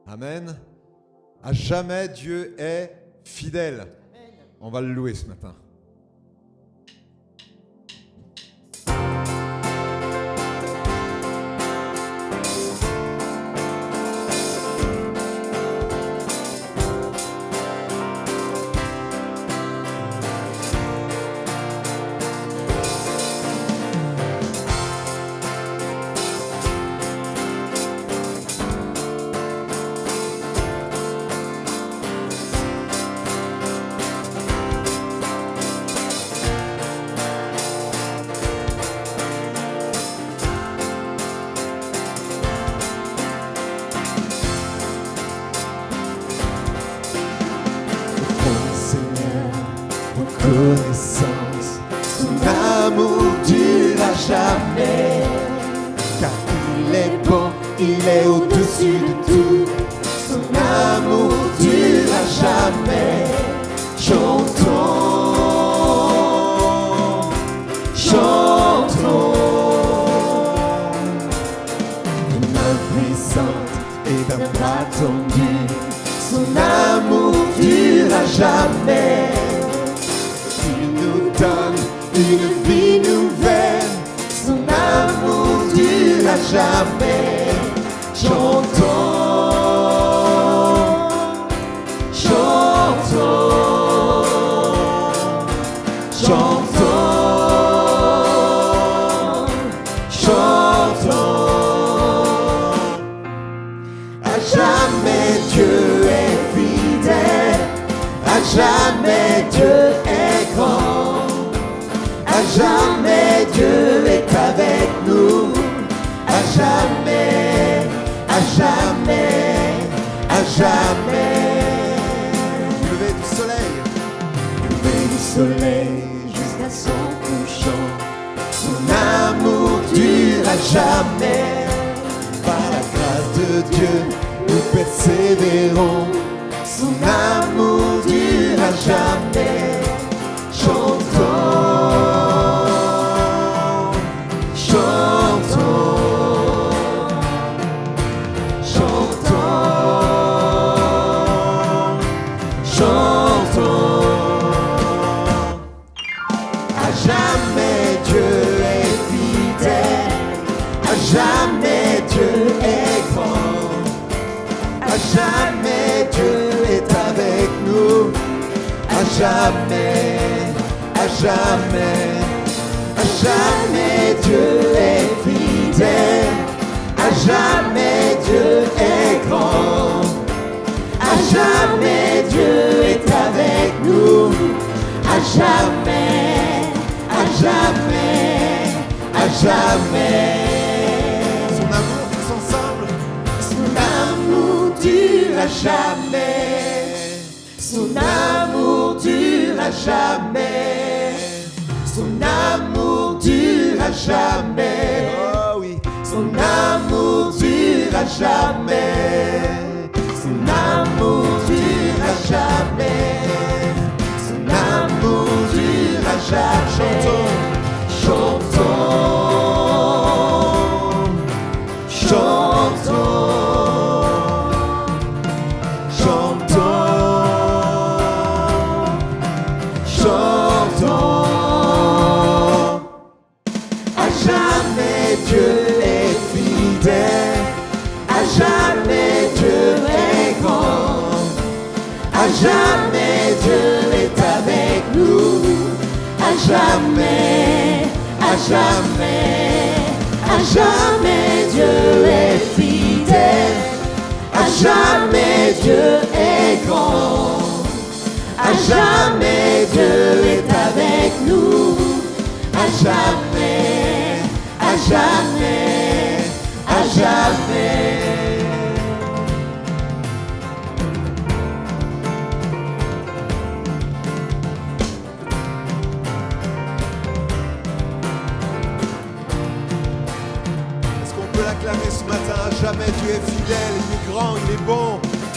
Amen. À jamais, Dieu est fidèle. On va le louer ce matin. Reconnaissance, son amour dure jamais, car il est bon, il est au-dessus de tout, son amour dure jamais. Chantons, chantons, une main puissante et d'un bras tendu, son amour dure à jamais. Donne une vie nouvelle, son amour dure à jamais. Chantons, chantons, chantons, chantons. À jamais Dieu est fidèle, à jamais Dieu est grand. À jamais Dieu est avec nous, à jamais, à jamais, à jamais. Lever du soleil, Lever du soleil jusqu'à son couchant, son amour dure à jamais. Par la grâce de Dieu, nous persévérons, son amour dure à jamais. Chantons, jamais Dieu est grand, à jamais Dieu est avec nous, à jamais, à jamais, à jamais Dieu est fidèle, à jamais Dieu est grand, à jamais Dieu est avec nous, à jamais, à jamais, à jamais. À jamais, son amour dure à jamais, son amour dure à jamais, oh oui, son amour dure à jamais, son amour dure à jamais, son amour dure à jamais. Chantons, chantons. À jamais Dieu est avec nous, à jamais, à jamais, à jamais Dieu est fidèle, à jamais Dieu est grand, à jamais Dieu est avec nous, à jamais, à jamais, à jamais. Acclamer ce matin, à jamais Dieu est fidèle, il est grand, il est bon,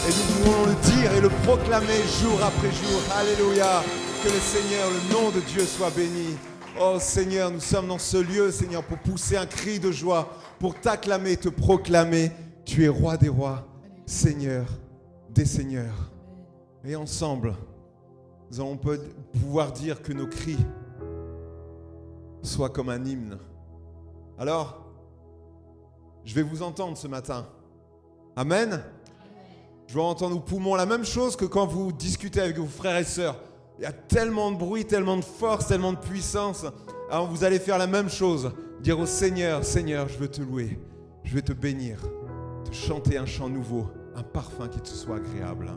et nous voulons le dire et le proclamer jour après jour. Alléluia, que le Seigneur, le nom de Dieu soit béni. Oh Seigneur, nous sommes dans ce lieu, Seigneur, pour pousser un cri de joie, pour t'acclamer, te proclamer. Tu es roi des rois, Seigneur des seigneurs. Et ensemble, nous allons pouvoir dire que nos cris soient comme un hymne. Alors, je vais vous entendre ce matin. Amen. Je vais entendre aux poumons la même chose que quand vous discutez avec vos frères et sœurs. Il y a tellement de bruit, tellement de force, tellement de puissance. Alors vous allez faire la même chose. Dire au Seigneur, Seigneur, je veux te louer. Je veux te bénir. Te chanter un chant nouveau. Un parfum qui te soit agréable.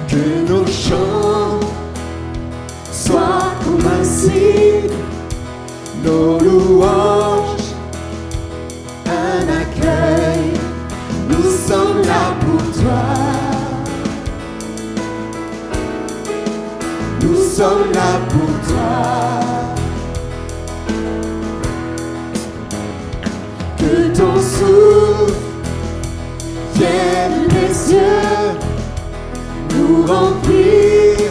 Que nos chants soient comme un signe, nos louanges, un accueil. Nous sommes là pour toi. Nous sommes là pour toi. Que ton souffle vienne des cieux nous remplir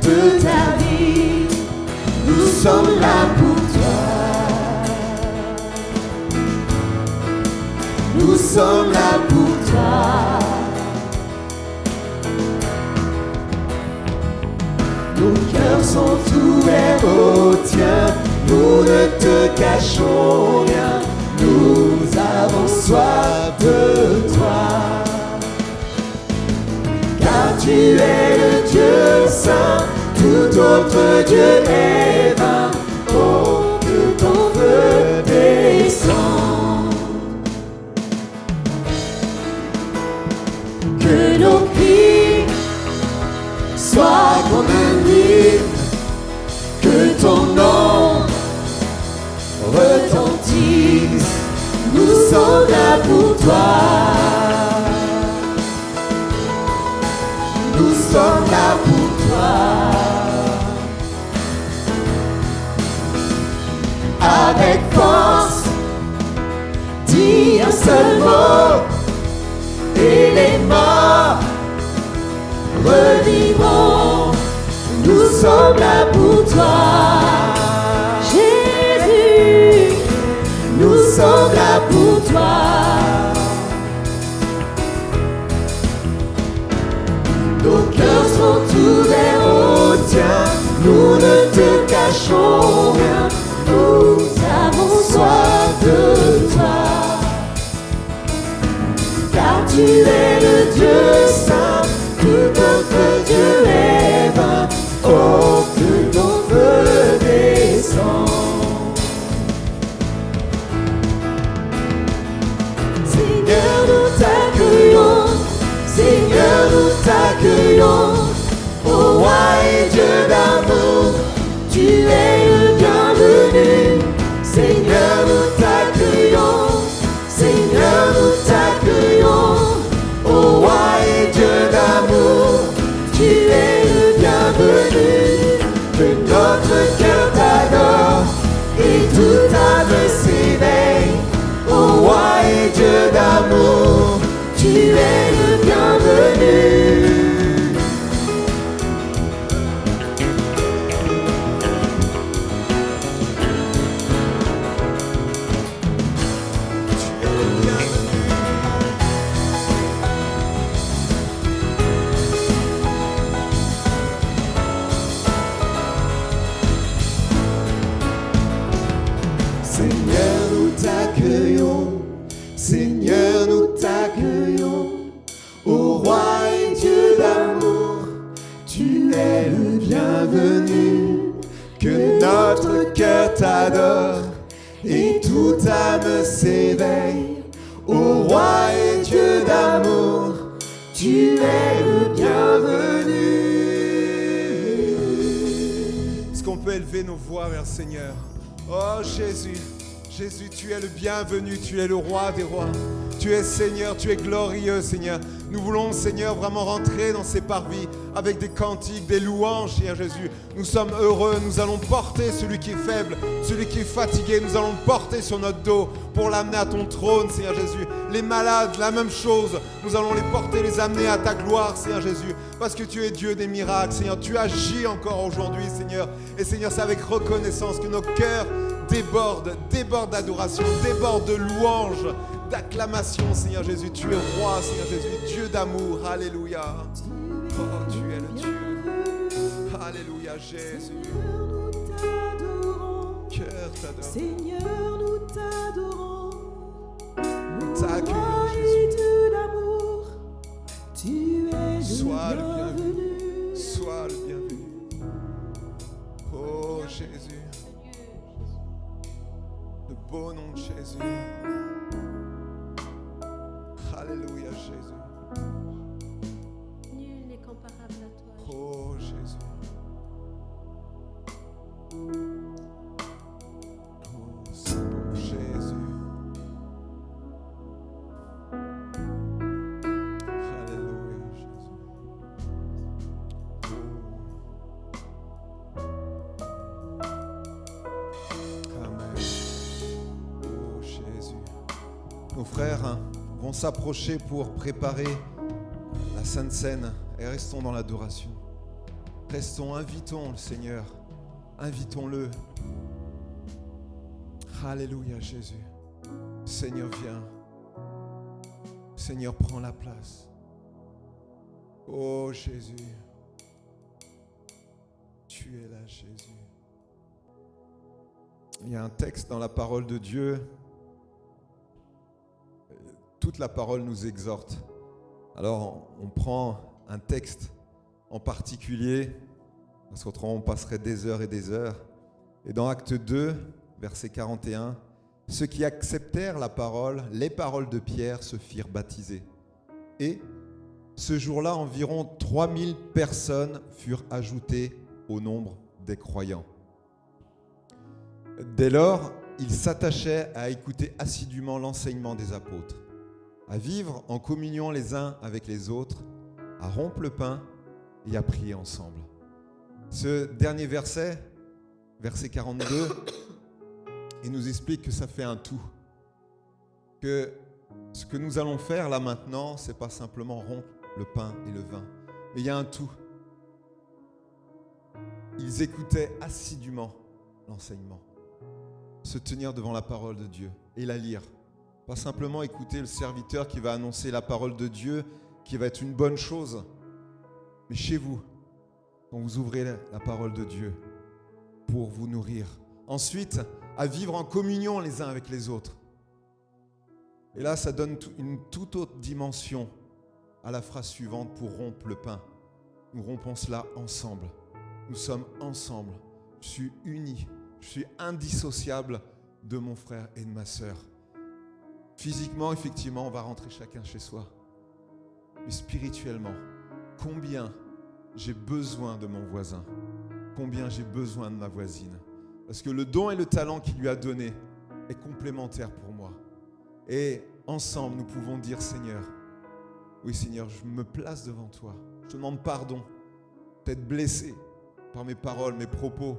de ta vie. Nous sommes là pour toi. Nous sommes là pour toi. Nos cœurs sont ouverts au tien. Nous ne te cachons rien. Nous avons soif de toi. Car tu es le Dieu saint, tout autre Dieu est vain. Oh, que ton feu descend. Que nos cris soient comme un hymne, que ton nom retentisse. Nous sommes là pour toi. Nous sommes là pour toi. Avec force, dis un seul mot et les morts revivront. Nous sommes là pour toi. Jésus, nous sommes là pour toi. Nos cœurs sont ouverts au tien. Nous ne te cachons rien. Nous avons soif de toi. Car tu es le Dieu saint, tout autre Dieu est vain. Oh, que ton feu descend. Seigneur, nous t'accueillons. Seigneur, nous t'accueillons. Ô roi et Dieu d'amour, tu es le bienvenu. Seigneur, nous t'accueillons. Seigneur, nous t'accueillons. Ô roi et Dieu d'amour, tu es le bienvenu. Que notre cœur t'adore et toute âme s'éveille. Ô roi et Dieu d'amour, tu es le bienvenu. Seigneur, nous t'accueillons. Seigneur, nous t'accueillons. Ô roi et Dieu d'amour, tu es le bienvenu. Que notre cœur t'adore et toute âme s'éveille. Ô roi et Dieu d'amour, tu es le bienvenu. Est-ce qu'on peut élever nos voix vers le Seigneur? Oh Jésus, Jésus, tu es le bienvenu, tu es le roi des rois. Tu es Seigneur, tu es glorieux Seigneur. Nous voulons, Seigneur, vraiment rentrer dans ces parvis avec des cantiques, des louanges, Seigneur Jésus. Nous sommes heureux, nous allons porter celui qui est faible, celui qui est fatigué, nous allons le porter sur notre dos pour l'amener à ton trône, Seigneur Jésus. Les malades, la même chose, nous allons les porter, les amener à ta gloire, Seigneur Jésus, parce que tu es Dieu des miracles, Seigneur. Tu agis encore aujourd'hui, Seigneur. Et Seigneur, c'est avec reconnaissance que nos cœurs débordent d'adoration, débordent de louanges, d'acclamation, Seigneur Jésus. Tu es roi, Seigneur Jésus, Dieu d'amour. Alléluia. Oh, tu es le Dieu. Alléluia, Jésus. Cœur t'adore. Seigneur, nous t'adorons. Nous t'accueillons, Jésus. Dieu d'amour, tu es Sois le bienvenu. Sois le bienvenu. Oh, Jésus. Le beau nom de Jésus. Alléluia, Jésus. Nul n'est comparable à toi. Oh, Jésus. Oh, Seigneur Jésus. Alléluia, Jésus. Oh. Amen. Oh, Jésus. Nos frères vont s'approcher pour préparer la Sainte Seine et restons dans l'adoration. Restons, invitons le Seigneur, invitons-le. Alléluia, Jésus. Seigneur, viens. Seigneur, prends la place. Oh, Jésus. Tu es là, Jésus. Il y a un texte dans la parole de Dieu. Toute la parole nous exhorte. Alors, on prend un texte en particulier, parce qu'autrement on passerait des heures et des heures. Et dans Acte 2, verset 41, ceux qui acceptèrent la parole, les paroles de Pierre, se firent baptiser. Et ce jour-là, environ 3000 personnes furent ajoutées au nombre des croyants. Dès lors, ils s'attachaient à écouter assidûment l'enseignement des apôtres, à vivre en communion les uns avec les autres, à rompre le pain et à prier ensemble. Ce dernier verset, verset 42, il nous explique que ça fait un tout. Que ce que nous allons faire là maintenant, c'est pas simplement rompre le pain et le vin, mais il y a un tout. Ils écoutaient assidûment l'enseignement, se tenir devant la parole de Dieu et la lire. Pas simplement écouter le serviteur qui va annoncer la parole de Dieu, qui va être une bonne chose. Mais chez vous, quand vous ouvrez la parole de Dieu pour vous nourrir. Ensuite, à vivre en communion les uns avec les autres. Et là, ça donne une toute autre dimension à la phrase suivante pour rompre le pain. Nous rompons cela ensemble. Nous sommes ensemble. Je suis uni. Je suis indissociable de mon frère et de ma sœur. Physiquement, effectivement, on va rentrer chacun chez soi. Mais spirituellement, combien j'ai besoin de mon voisin, combien j'ai besoin de ma voisine. Parce que le don et le talent qu'il lui a donné est complémentaire pour moi. Et ensemble, nous pouvons dire, Seigneur, oui Seigneur, je me place devant toi. Je te demande pardon, peut-être blessé par mes paroles, mes propos,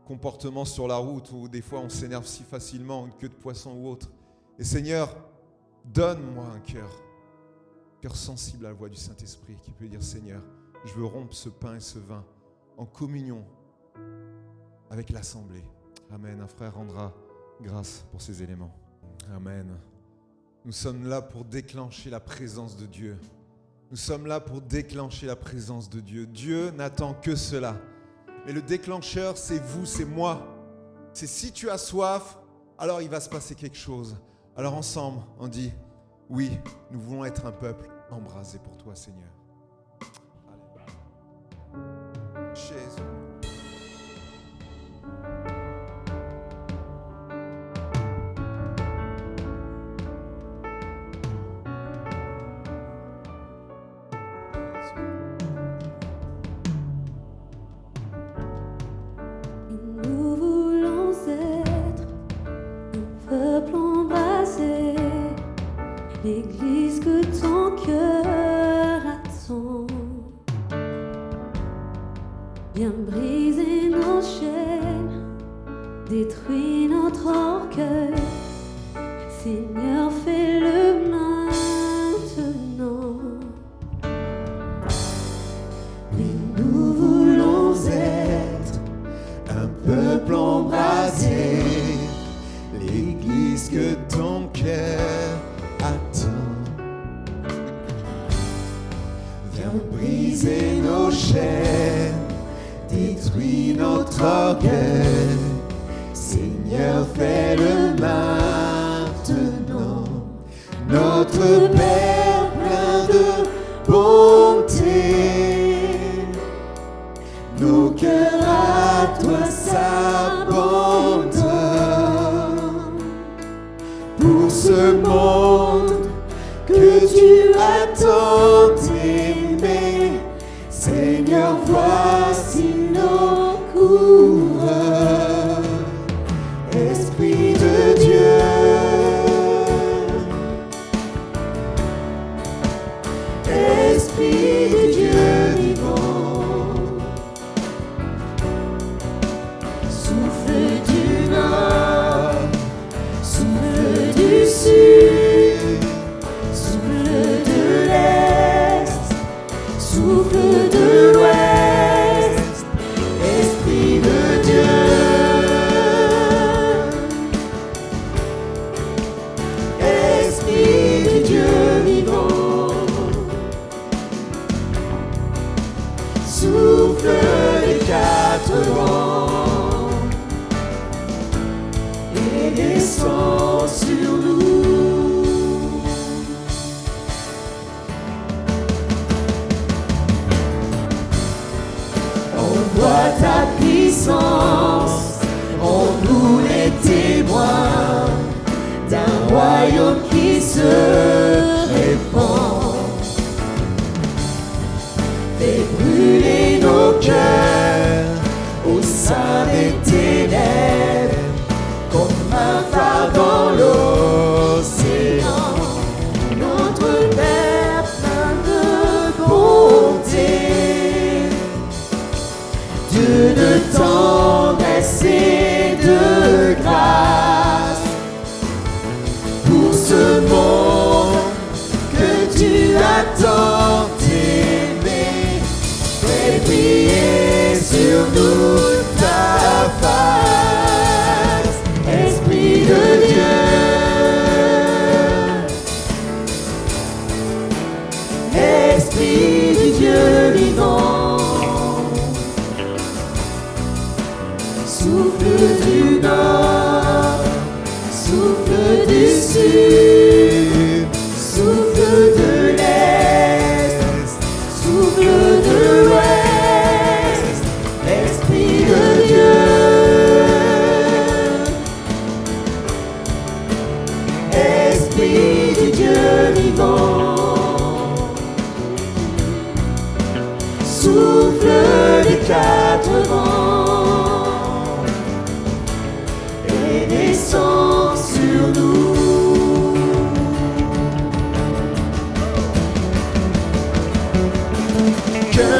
comportements sur la route où des fois on s'énerve si facilement, une queue de poisson ou autre. Et Seigneur, donne-moi un cœur sensible à la voix du Saint-Esprit qui peut dire, Seigneur, je veux rompre ce pain et ce vin en communion avec l'assemblée. Amen. Un frère rendra grâce pour ces éléments. Amen. Nous sommes là pour déclencher la présence de Dieu. Nous sommes là pour déclencher la présence de Dieu. Dieu n'attend que cela. Mais le déclencheur, c'est vous, c'est moi. C'est si tu as soif, alors il va se passer quelque chose. Alors ensemble, on dit, oui, nous voulons être un peuple embrasé pour toi, Seigneur. Allez. Jésus. Nous voulons être un peuple embrasé, l'église que ton cœur Seigneur, fais-le maintenant. Oui, nous voulons être un peuple embrasé, l'église que ton cœur attend. Viens briser nos chaînes, détruis notre orgueil. Seigneur, fais-le maintenant. Notre Père plein de bonté, nos cœurs à toi s'abandonnent. Pour ce monde que tu as tant aimé, Seigneur, voici nos coureurs. Esprit de Dieu, Esprit de Dieu vivant, souffle du nord, souffle du sud, souffle de l'est, souffle de l'ouest, Esprit de Dieu. Souffle des quatre vents et descend sur nous. On voit ta puissance en nous les témoins d'un royaume qui se répand. Fais brûler nos cœurs au sein des ténèbres, comme un phare dans l'océan. Notre Père plein de bonté, Dieu de tendresse et de grâce, pour ce monde que tu attends. Fais briller sur nous ta face, Esprit de Dieu. Esprit du Dieu vivant, souffle du nord, souffle du sud, souffle de l'est, souffle de l'ouest, Esprit de Dieu. Esprit du Dieu vivant, souffle des quatre vents et descend sur nous. Que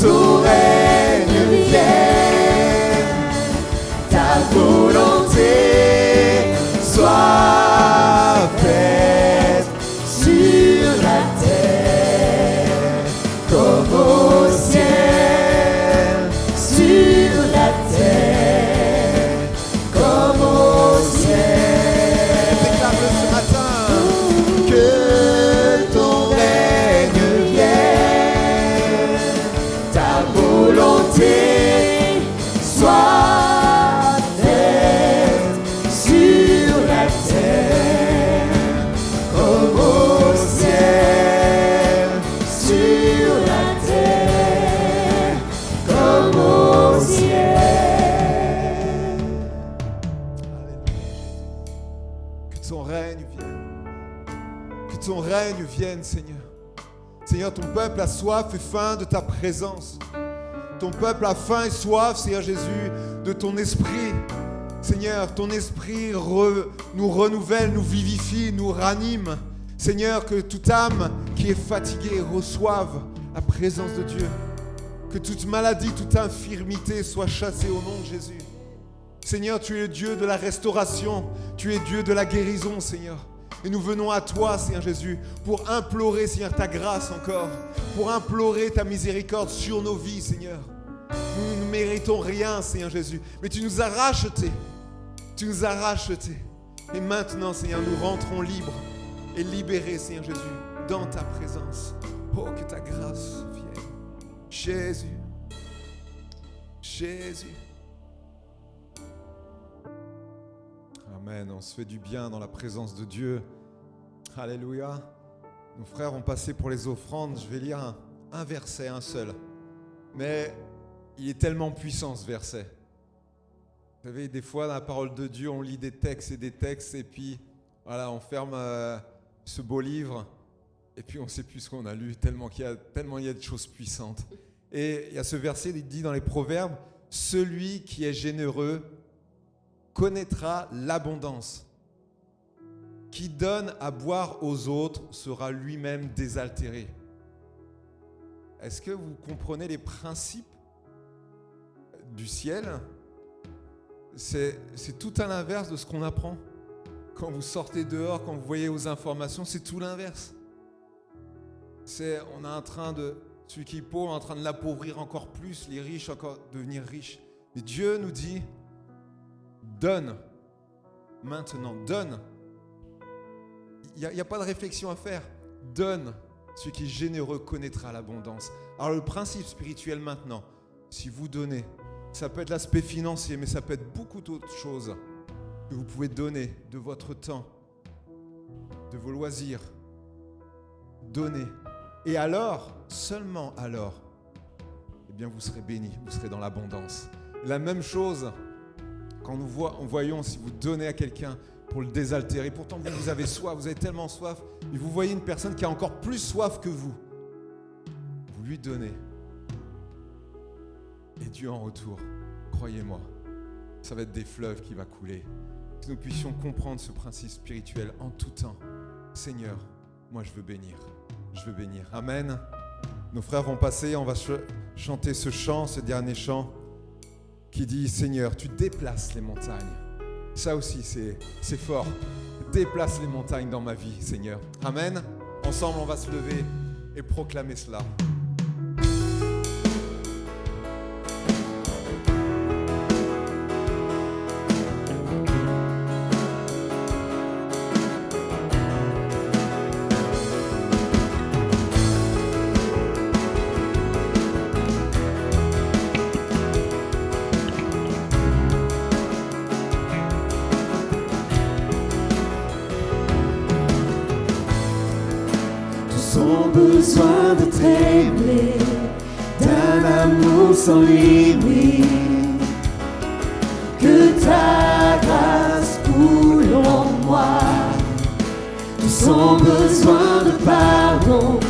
ton règne vienne, ta volonté soit faite sur la terre comme au ciel, sur la terre comme au ciel. Déclare-le ce matin. Que ton règne vienne, ta volonté soit faite sur la terre comme au ciel, sur la terre comme au ciel. Que ton règne vienne. Que ton règne vienne, Seigneur. Seigneur, ton peuple a soif et faim de ta présence. Ton peuple a faim et soif, Seigneur Jésus, de ton esprit. Seigneur, ton esprit nous renouvelle, nous vivifie, nous ranime. Seigneur, que toute âme qui est fatiguée reçoive la présence de Dieu. Que toute maladie, toute infirmité soit chassée au nom de Jésus. Seigneur, tu es le Dieu de la restauration, tu es Dieu de la guérison, Seigneur. Et nous venons à toi, Seigneur Jésus, pour implorer, Seigneur, ta grâce encore, pour implorer ta miséricorde sur nos vies, Seigneur. Nous ne méritons rien, Seigneur Jésus, mais tu nous as rachetés. Tu nous as rachetés. Et maintenant, Seigneur, nous rentrons libres et libérés, Seigneur Jésus, dans ta présence. Oh, que ta grâce vienne. Jésus. Jésus. Amen. On se fait du bien dans la présence de Dieu. Alléluia. Nos frères ont passé pour les offrandes. Je vais lire un verset, un seul. Mais il est tellement puissant, ce verset. Vous savez, des fois, dans la parole de Dieu, on lit des textes, et puis, voilà, on ferme ce beau livre, et puis on ne sait plus ce qu'on a lu, tellement il y a de choses puissantes. Et il y a ce verset, il dit dans les Proverbes, « Celui qui est généreux connaîtra l'abondance. Qui donne à boire aux autres sera lui-même désaltéré. » Est-ce que vous comprenez les principes du ciel ? C'est tout à l'inverse de ce qu'on apprend. Quand vous sortez dehors, quand vous voyez aux informations, c'est tout l'inverse. On est en train de, celui qui est pauvre, est en train de l'appauvrir encore plus, les riches encore devenir riches. Mais Dieu nous dit, donne, maintenant, donne. Il n'y a pas de réflexion à faire. Donne. Celui qui est généreux connaîtra l'abondance. Alors le principe spirituel maintenant, si vous donnez, ça peut être l'aspect financier, mais ça peut être beaucoup d'autres choses que vous pouvez donner de votre temps, de vos loisirs. Donnez. Et alors, seulement alors, eh bien vous serez bénis, vous serez dans l'abondance. La même chose, quand nous voyons si vous donnez à quelqu'un pour le désaltérer, pourtant vous avez soif, vous avez tellement soif, et vous voyez une personne qui a encore plus soif que vous, vous lui donnez. Et Dieu en retour, croyez-moi, ça va être des fleuves qui vont couler. Que nous puissions comprendre ce principe spirituel en tout temps. Seigneur, moi je veux bénir. Je veux bénir. Amen. Nos frères vont passer, on va chanter ce chant, ce dernier chant, qui dit, Seigneur, tu déplaces les montagnes. Ça aussi, c'est fort. Déplace les montagnes dans ma vie, Seigneur. Amen. Ensemble, on va se lever et proclamer cela. Besoin de trembler, d'un amour sans limite, que ta grâce coule en moi. Tous ont besoin de pardon,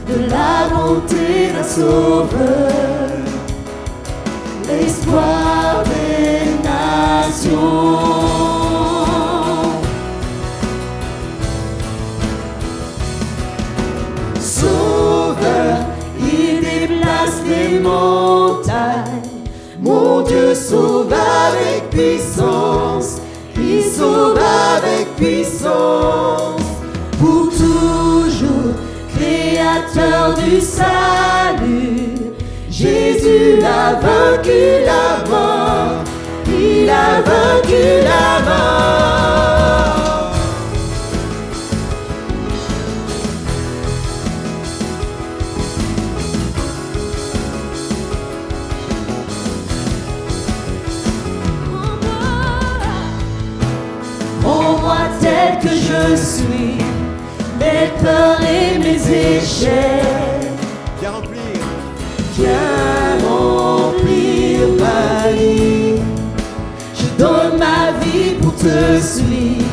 de la bonté d'un sauveur, l'espoir des nations. Il déplace les montagnes. Mon Dieu sauve avec puissance. Il sauve avec puissance. Pour toujours, créateur du salut. Jésus a vaincu la mort. Il a vaincu la mort. Tel que je suis, mes peurs et mes échecs, Viens remplir. viens remplir ma vie. Je donne ma vie pour te suivre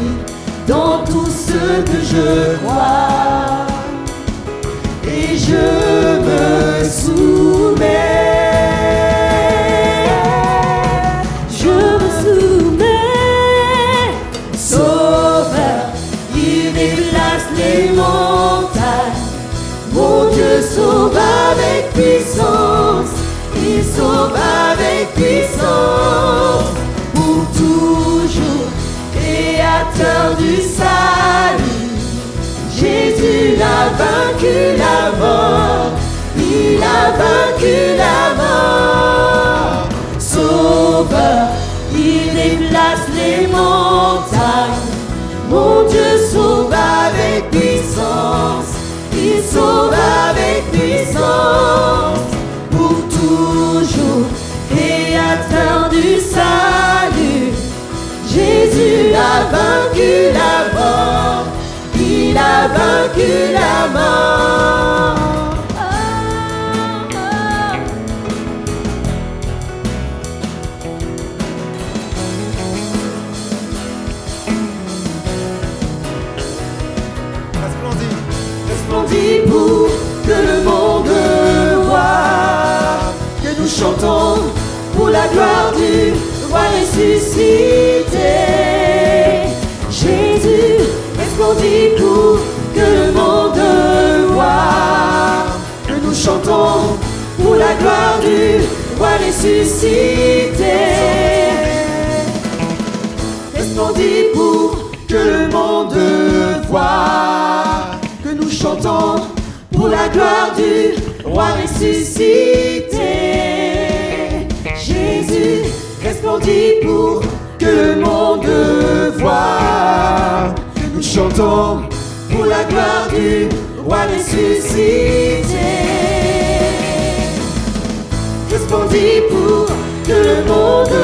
dans tout ce que je crois, et je me soumets. Je me soumets. Les montagnes, mon Dieu sauve avec puissance, il sauve avec puissance, pour toujours, créateur du salut. Jésus a vaincu la mort, il a vaincu la mort. Sauveur, il déplace les montagnes. Mon Dieu sauve avec puissance, il sauve avec puissance. Pour toujours, créateur du salut. Jésus a vaincu la mort, il a vaincu la mort. Resplendit pour que le monde voie, que nous chantons pour la gloire du roi ressuscité. Jésus resplendit pour que le monde voie, que nous chantons pour la gloire du roi ressuscité. Resplendit pour que le monde voie, que nous chantons pour la gloire du roi ressuscité. Jésus resplendit pour que le monde voie, que nous chantons pour la gloire du roi ressuscité. Resplendit pour que le monde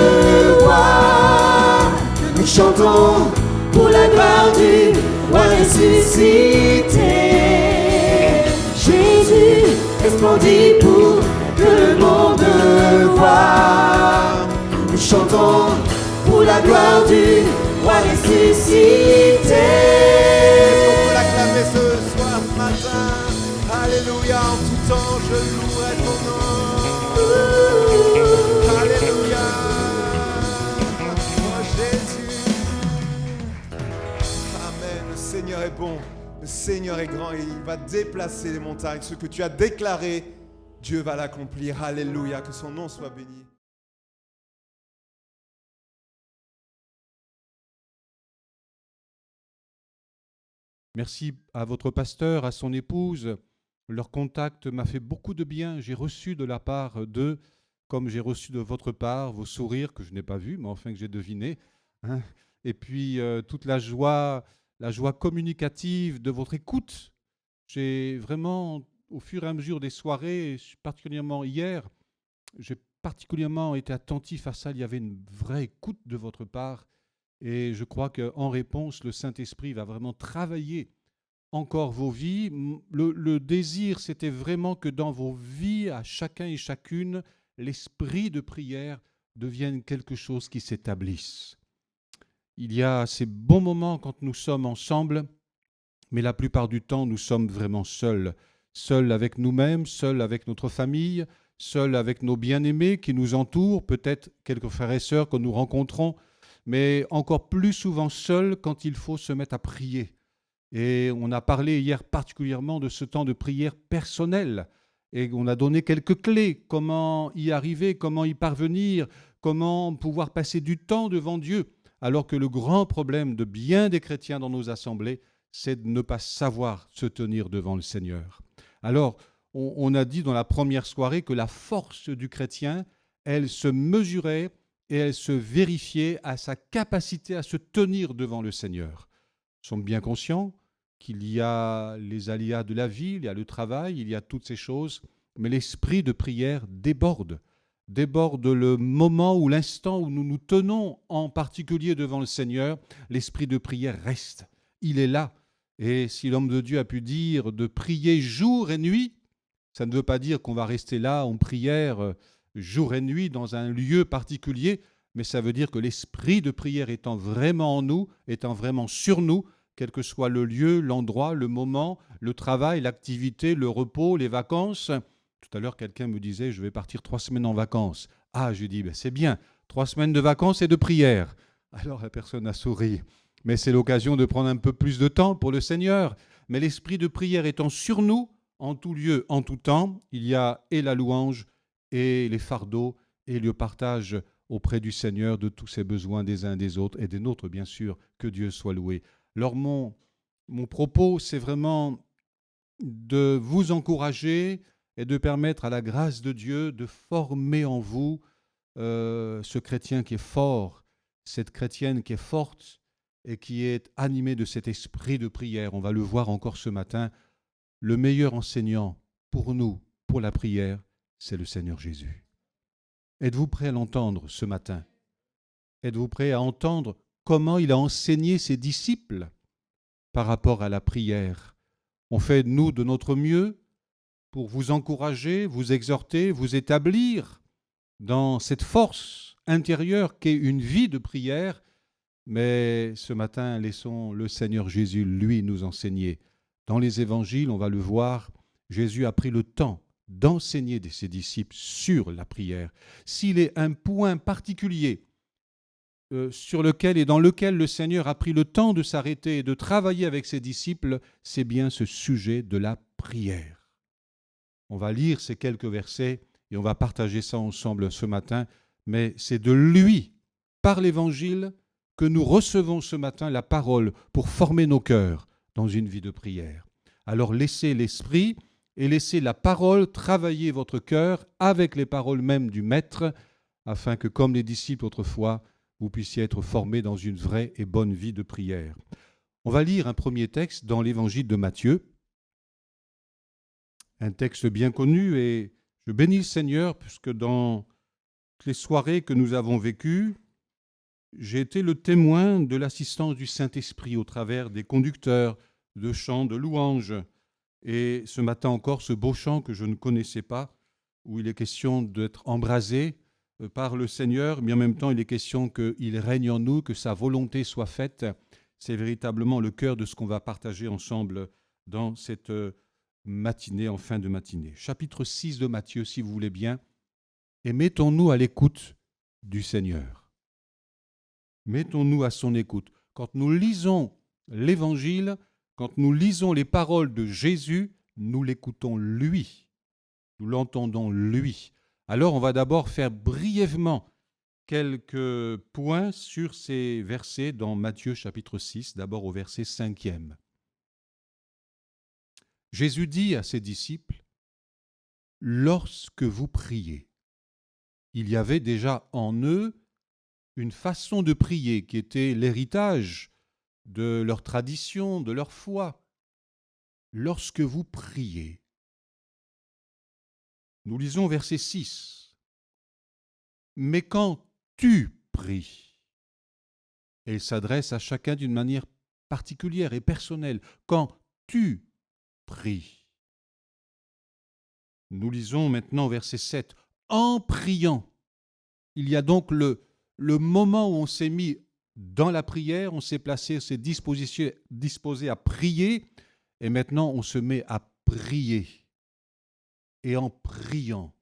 voie, que nous chantons pour la gloire du roi ressuscité. Jésus resplendit pour que le monde voie, nous chantons pour la gloire du roi ressuscité. Est-ce qu'on peut l'acclamer ce soir, ce matin? Alléluia, en tout temps je louerai ton nom. Alléluia, oh Jésus. Amen, le Seigneur est bon, le Seigneur est grand et il va déplacer les montagnes. Ce que tu as déclaré, Dieu va l'accomplir. Alléluia, que son nom soit béni. Merci à votre pasteur, à son épouse. Leur contact m'a fait beaucoup de bien. J'ai reçu de la part d'eux, comme j'ai reçu de votre part, vos sourires que je n'ai pas vus, mais enfin que j'ai devinés. Hein. Et puis toute la joie communicative de votre écoute. J'ai vraiment, au fur et à mesure des soirées, particulièrement hier, j'ai particulièrement été attentif à ça. Il y avait une vraie écoute de votre part. Et je crois qu'en réponse, le Saint-Esprit va vraiment travailler encore vos vies. Le désir, c'était vraiment que dans vos vies, à chacun et chacune, l'esprit de prière devienne quelque chose qui s'établisse. Il y a ces bons moments quand nous sommes ensemble, mais la plupart du temps, nous sommes vraiment seuls. Seuls avec nous-mêmes, seuls avec notre famille, seuls avec nos bien-aimés qui nous entourent, peut-être quelques frères et sœurs que nous rencontrons, mais encore plus souvent seuls quand il faut se mettre à prier. Et on a parlé hier particulièrement de ce temps de prière personnel. Et on a donné quelques clés, comment y arriver, comment y parvenir, comment pouvoir passer du temps devant Dieu. Alors que le grand problème de bien des chrétiens dans nos assemblées, c'est de ne pas savoir se tenir devant le Seigneur. Alors, on a dit dans la première soirée que la force du chrétien, elle se mesurait et elle se vérifiait à sa capacité à se tenir devant le Seigneur. Nous sommes bien conscients qu'il y a les aléas de la vie, il y a le travail, il y a toutes ces choses, mais l'esprit de prière déborde le moment ou l'instant où nous nous tenons en particulier devant le Seigneur. L'esprit de prière reste, il est là. Et si l'homme de Dieu a pu dire de prier jour et nuit, ça ne veut pas dire qu'on va rester là en prière jour et nuit dans un lieu particulier, mais ça veut dire que l'esprit de prière étant vraiment en nous, étant vraiment sur nous, quel que soit le lieu, l'endroit, le moment, le travail, l'activité, le repos, les vacances. Tout à l'heure, quelqu'un me disait, je vais partir 3 semaines en vacances. Ah, je dis, c'est bien, 3 semaines de vacances et de prière. Alors la personne a souri. Mais c'est l'occasion de prendre un peu plus de temps pour le Seigneur. Mais l'esprit de prière étant sur nous, en tout lieu, en tout temps, il y a et la louange, et les fardeaux, et le partage auprès du Seigneur de tous ses besoins des uns des autres et des nôtres, bien sûr. Que Dieu soit loué. Alors mon propos, c'est vraiment de vous encourager et de permettre à la grâce de Dieu de former en vous ce chrétien qui est fort, cette chrétienne qui est forte et qui est animée de cet esprit de prière. On va le voir encore ce matin. Le meilleur enseignant pour nous, pour la prière, c'est le Seigneur Jésus. Êtes-vous prêt à l'entendre ce matin? Êtes-vous prêt à entendre comment il a enseigné ses disciples par rapport à la prière? On fait, nous, de notre mieux pour vous encourager, vous exhorter, vous établir dans cette force intérieure qu'est une vie de prière. Mais ce matin, laissons le Seigneur Jésus, lui, nous enseigner. Dans les évangiles, on va le voir, Jésus a pris le temps d'enseigner ses disciples sur la prière. S'il est un point particulier sur lequel et dans lequel le Seigneur a pris le temps de s'arrêter et de travailler avec ses disciples, c'est bien ce sujet de la prière. On va lire ces quelques versets et on va partager ça ensemble ce matin, mais c'est de lui, par l'Évangile, que nous recevons ce matin la parole pour former nos cœurs dans une vie de prière. Alors laissez l'Esprit et laissez la parole travailler votre cœur avec les paroles même du Maître, afin que, comme les disciples autrefois, vous puissiez être formés dans une vraie et bonne vie de prière. On va lire un premier texte dans l'Évangile de Matthieu, un texte bien connu, et je bénis le Seigneur, puisque dans les soirées que nous avons vécues, j'ai été le témoin de l'assistance du Saint-Esprit au travers des conducteurs de chants, de louanges. Et ce matin encore, ce beau chant que je ne connaissais pas, où il est question d'être embrasé par le Seigneur, mais en même temps, il est question qu'il règne en nous, que sa volonté soit faite. C'est véritablement le cœur de ce qu'on va partager ensemble dans cette matinée, en fin de matinée. Chapitre 6 de Matthieu, si vous voulez bien. Et mettons-nous à l'écoute du Seigneur. Mettons-nous à son écoute. Quand nous lisons l'Évangile, quand nous lisons les paroles de Jésus, nous l'écoutons lui. Nous l'entendons lui. Alors, on va d'abord faire brièvement quelques points sur ces versets dans Matthieu chapitre 6, d'abord au verset 5e. Jésus dit à ses disciples, « Lorsque vous priez », il y avait déjà en eux une façon de prier qui était l'héritage de leur tradition, de leur foi. Lorsque vous priez, nous lisons verset 6. Mais quand tu pries, et il s'adresse à chacun d'une manière particulière et personnelle, quand tu pries. Nous lisons maintenant verset 7. En priant, il y a donc le moment où on s'est mis dans la prière, on s'est placé, on s'est disposé à prier, et maintenant on se met à prier. Et en priant.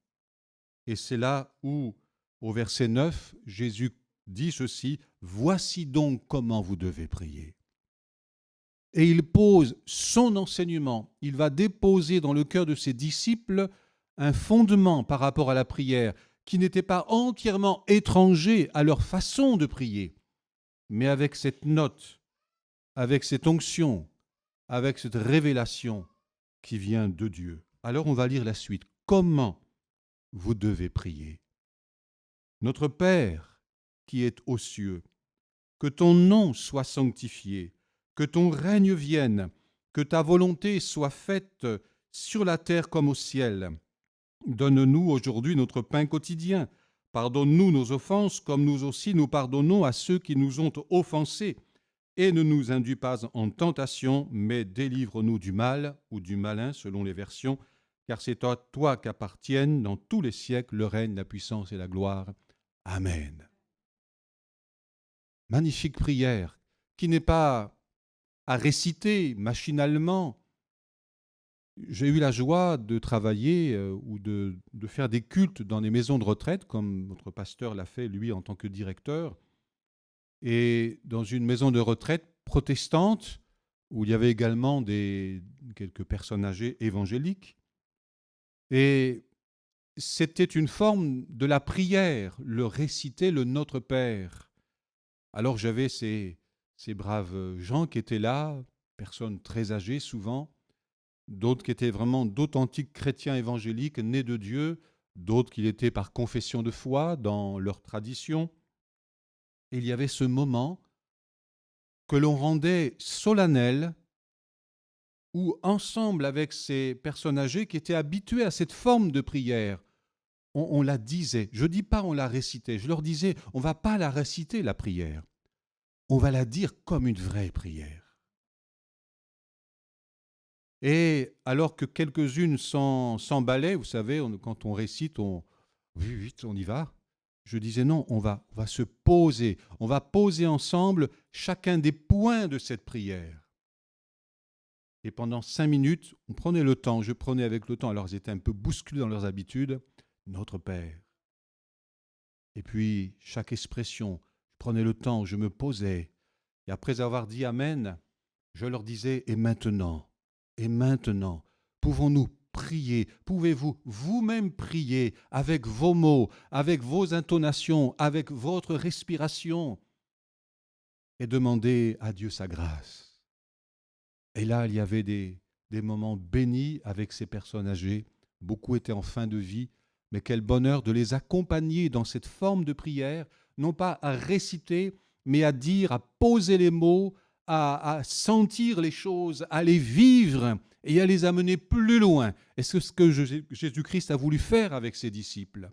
Et c'est là où, au verset 9, Jésus dit ceci, « Voici donc comment vous devez prier. » Et il pose son enseignement, il va déposer dans le cœur de ses disciples un fondement par rapport à la prière qui n'était pas entièrement étranger à leur façon de prier, mais avec cette note, avec cette onction, avec cette révélation qui vient de Dieu. Alors on va lire la suite. Comment vous devez prier? Notre Père qui est aux cieux, que ton nom soit sanctifié, que ton règne vienne, que ta volonté soit faite sur la terre comme au ciel. Donne-nous aujourd'hui notre pain quotidien. Pardonne-nous nos offenses comme nous aussi nous pardonnons à ceux qui nous ont offensés. Et ne nous induis pas en tentation, mais délivre-nous du mal ou du malin selon les versions, car c'est à toi qu'appartiennent dans tous les siècles le règne, la puissance et la gloire. Amen. Magnifique prière qui n'est pas à réciter machinalement. J'ai eu la joie de travailler ou de faire des cultes dans des maisons de retraite, comme notre pasteur l'a fait, lui, en tant que directeur. Et dans une maison de retraite protestante, où il y avait également quelques personnes âgées évangéliques. Et c'était une forme de la prière, le réciter le Notre Père. Alors j'avais ces braves gens qui étaient là, personnes très âgées souvent, d'autres qui étaient vraiment d'authentiques chrétiens évangéliques nés de Dieu, d'autres qui l'étaient par confession de foi dans leur tradition. Et il y avait ce moment que l'on rendait solennel, où ensemble avec ces personnes âgées qui étaient habituées à cette forme de prière, on la disait. Je ne dis pas on la récitait, je leur disais, on ne va pas la réciter la prière, on va la dire comme une vraie prière. Et alors que quelques-unes s'emballaient, vous savez, quand on récite, vite, on y va. Je disais non, on va se poser, on va poser ensemble chacun des points de cette prière. Et pendant 5 minutes, on prenait le temps, je prenais avec le temps, alors ils étaient un peu bousculés dans leurs habitudes, Notre Père. Et puis, chaque expression, je prenais le temps, je me posais. Et après avoir dit Amen, je leur disais, et maintenant, pouvons-nous prier, pouvez-vous vous-même prier avec vos mots, avec vos intonations, avec votre respiration, et demander à Dieu sa grâce. Et là, il y avait des moments bénis avec ces personnes âgées. Beaucoup étaient en fin de vie, mais quel bonheur de les accompagner dans cette forme de prière, non pas à réciter, mais à dire, à poser les mots, à sentir les choses, à les vivre et à les amener plus loin. Et c'est ce que Jésus-Christ a voulu faire avec ses disciples.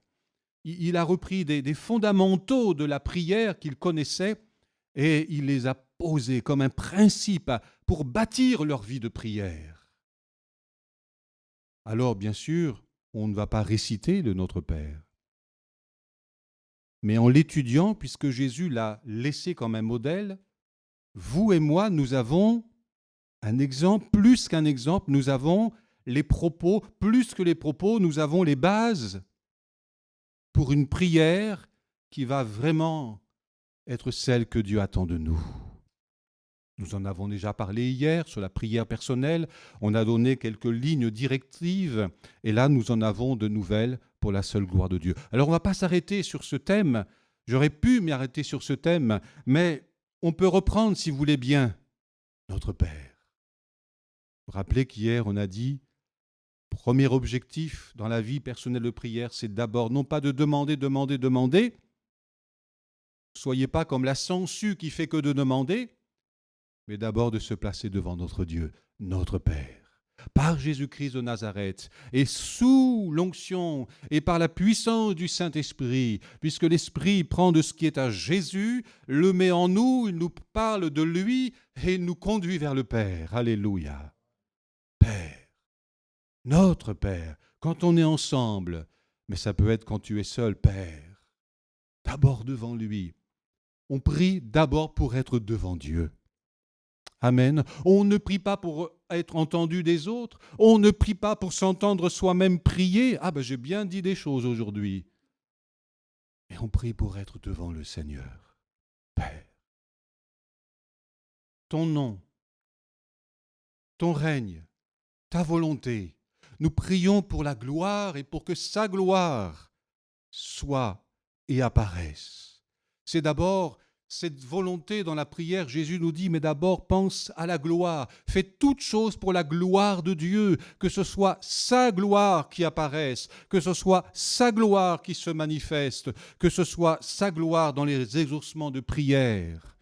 Il a repris des fondamentaux de la prière qu'il connaissait et il les a posés comme un principe pour bâtir leur vie de prière. Alors, bien sûr, on ne va pas réciter le Notre Père. Mais en l'étudiant, puisque Jésus l'a laissé comme un modèle, vous et moi, nous avons un exemple, plus qu'un exemple, nous avons les propos, plus que les propos, nous avons les bases pour une prière qui va vraiment être celle que Dieu attend de nous. Nous en avons déjà parlé hier sur la prière personnelle, on a donné quelques lignes directives, et là nous en avons de nouvelles pour la seule gloire de Dieu. Alors on ne va pas s'arrêter sur ce thème, j'aurais pu m'y arrêter sur ce thème, mais on peut reprendre, si vous voulez bien, Notre Père. Vous vous rappelez qu'hier on a dit, premier objectif dans la vie personnelle de prière, c'est d'abord non pas de demander, soyez pas comme la sangsue qui fait que de demander, mais d'abord de se placer devant notre Dieu, notre Père, par Jésus-Christ de Nazareth, et sous l'onction et par la puissance du Saint-Esprit, puisque l'Esprit prend de ce qui est à Jésus, le met en nous, il nous parle de lui et nous conduit vers le Père. Alléluia. Père, notre Père, quand on est ensemble, mais ça peut être quand tu es seul, Père, d'abord devant lui. On prie d'abord pour être devant Dieu. Amen. On ne prie pas pour être entendu des autres. On ne prie pas pour s'entendre soi-même prier. Ah ben j'ai bien dit des choses aujourd'hui. Et on prie pour être devant le Seigneur. Père, ton nom, ton règne, ta volonté. Nous prions pour la gloire et pour que sa gloire soit et apparaisse. C'est d'abord cette volonté dans la prière, Jésus nous dit, mais d'abord pense à la gloire. Fais toutes choses pour la gloire de Dieu, que ce soit sa gloire qui apparaisse, que ce soit sa gloire qui se manifeste, que ce soit sa gloire dans les exaucements de prière.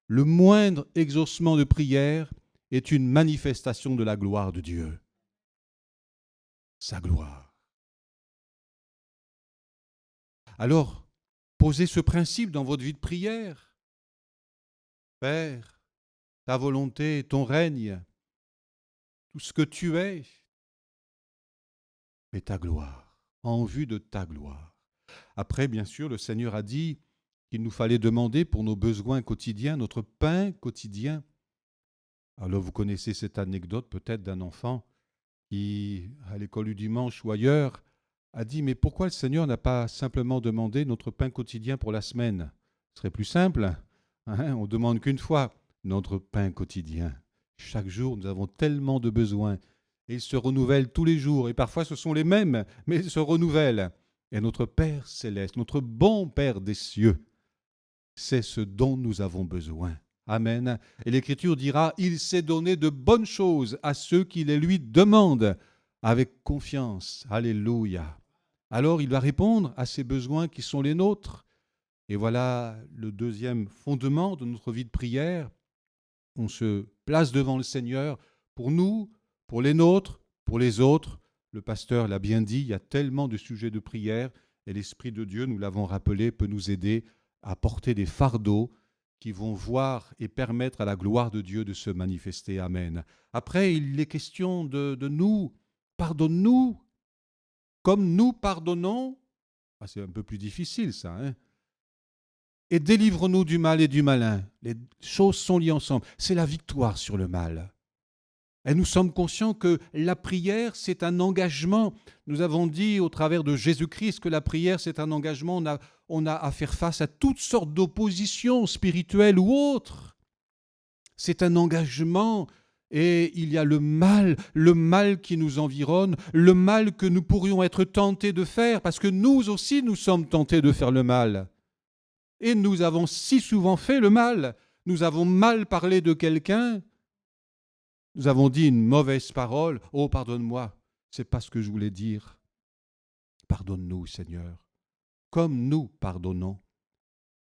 Le moindre exaucement de prière est une manifestation de la gloire de Dieu. Sa gloire. Alors, posez ce principe dans votre vie de prière. Père, ta volonté, ton règne, tout ce que tu es, et ta gloire, en vue de ta gloire. Après, bien sûr, le Seigneur a dit qu'il nous fallait demander pour nos besoins quotidiens, notre pain quotidien. Alors vous connaissez cette anecdote peut-être d'un enfant qui, à l'école du dimanche ou ailleurs, a dit « Mais pourquoi le Seigneur n'a pas simplement demandé notre pain quotidien pour la semaine ? Ce serait plus simple. Hein, on ne demande qu'une fois notre pain quotidien. Chaque jour, nous avons tellement de besoins. et ils se renouvellent tous les jours. Et parfois, ce sont les mêmes, mais ils se renouvellent. Et notre Père céleste, notre bon Père des cieux, c'est ce dont nous avons besoin. Amen. Et l'Écriture dira, il s'est donné de bonnes choses à ceux qui les lui demandent avec confiance. Alléluia. Alors il va répondre à ces besoins qui sont les nôtres. Et voilà le deuxième fondement de notre vie de prière. On se place devant le Seigneur pour nous, pour les nôtres, pour les autres. Le pasteur l'a bien dit, il y a tellement de sujets de prière et l'Esprit de Dieu, nous l'avons rappelé, peut nous aider à porter des fardeaux qui vont voir et permettre à la gloire de Dieu de se manifester. Amen. Après, il est question de nous. Pardonne-nous comme nous pardonnons. Ah, c'est un peu plus difficile ça. Et délivre-nous du mal et du malin. Les choses sont liées ensemble. C'est la victoire sur le mal. Et nous sommes conscients que la prière, c'est un engagement. Nous avons dit au travers de Jésus-Christ que la prière, c'est un engagement. On a à faire face à toutes sortes d'oppositions spirituelles ou autres. C'est un engagement et il y a le mal qui nous environne, le mal que nous pourrions être tentés de faire, parce que nous aussi, nous sommes tentés de faire le mal. Et nous avons si souvent fait le mal. Nous avons mal parlé de quelqu'un. Nous avons dit une mauvaise parole. Oh, pardonne-moi, c'est pas ce que je voulais dire. Pardonne-nous, Seigneur, comme nous pardonnons.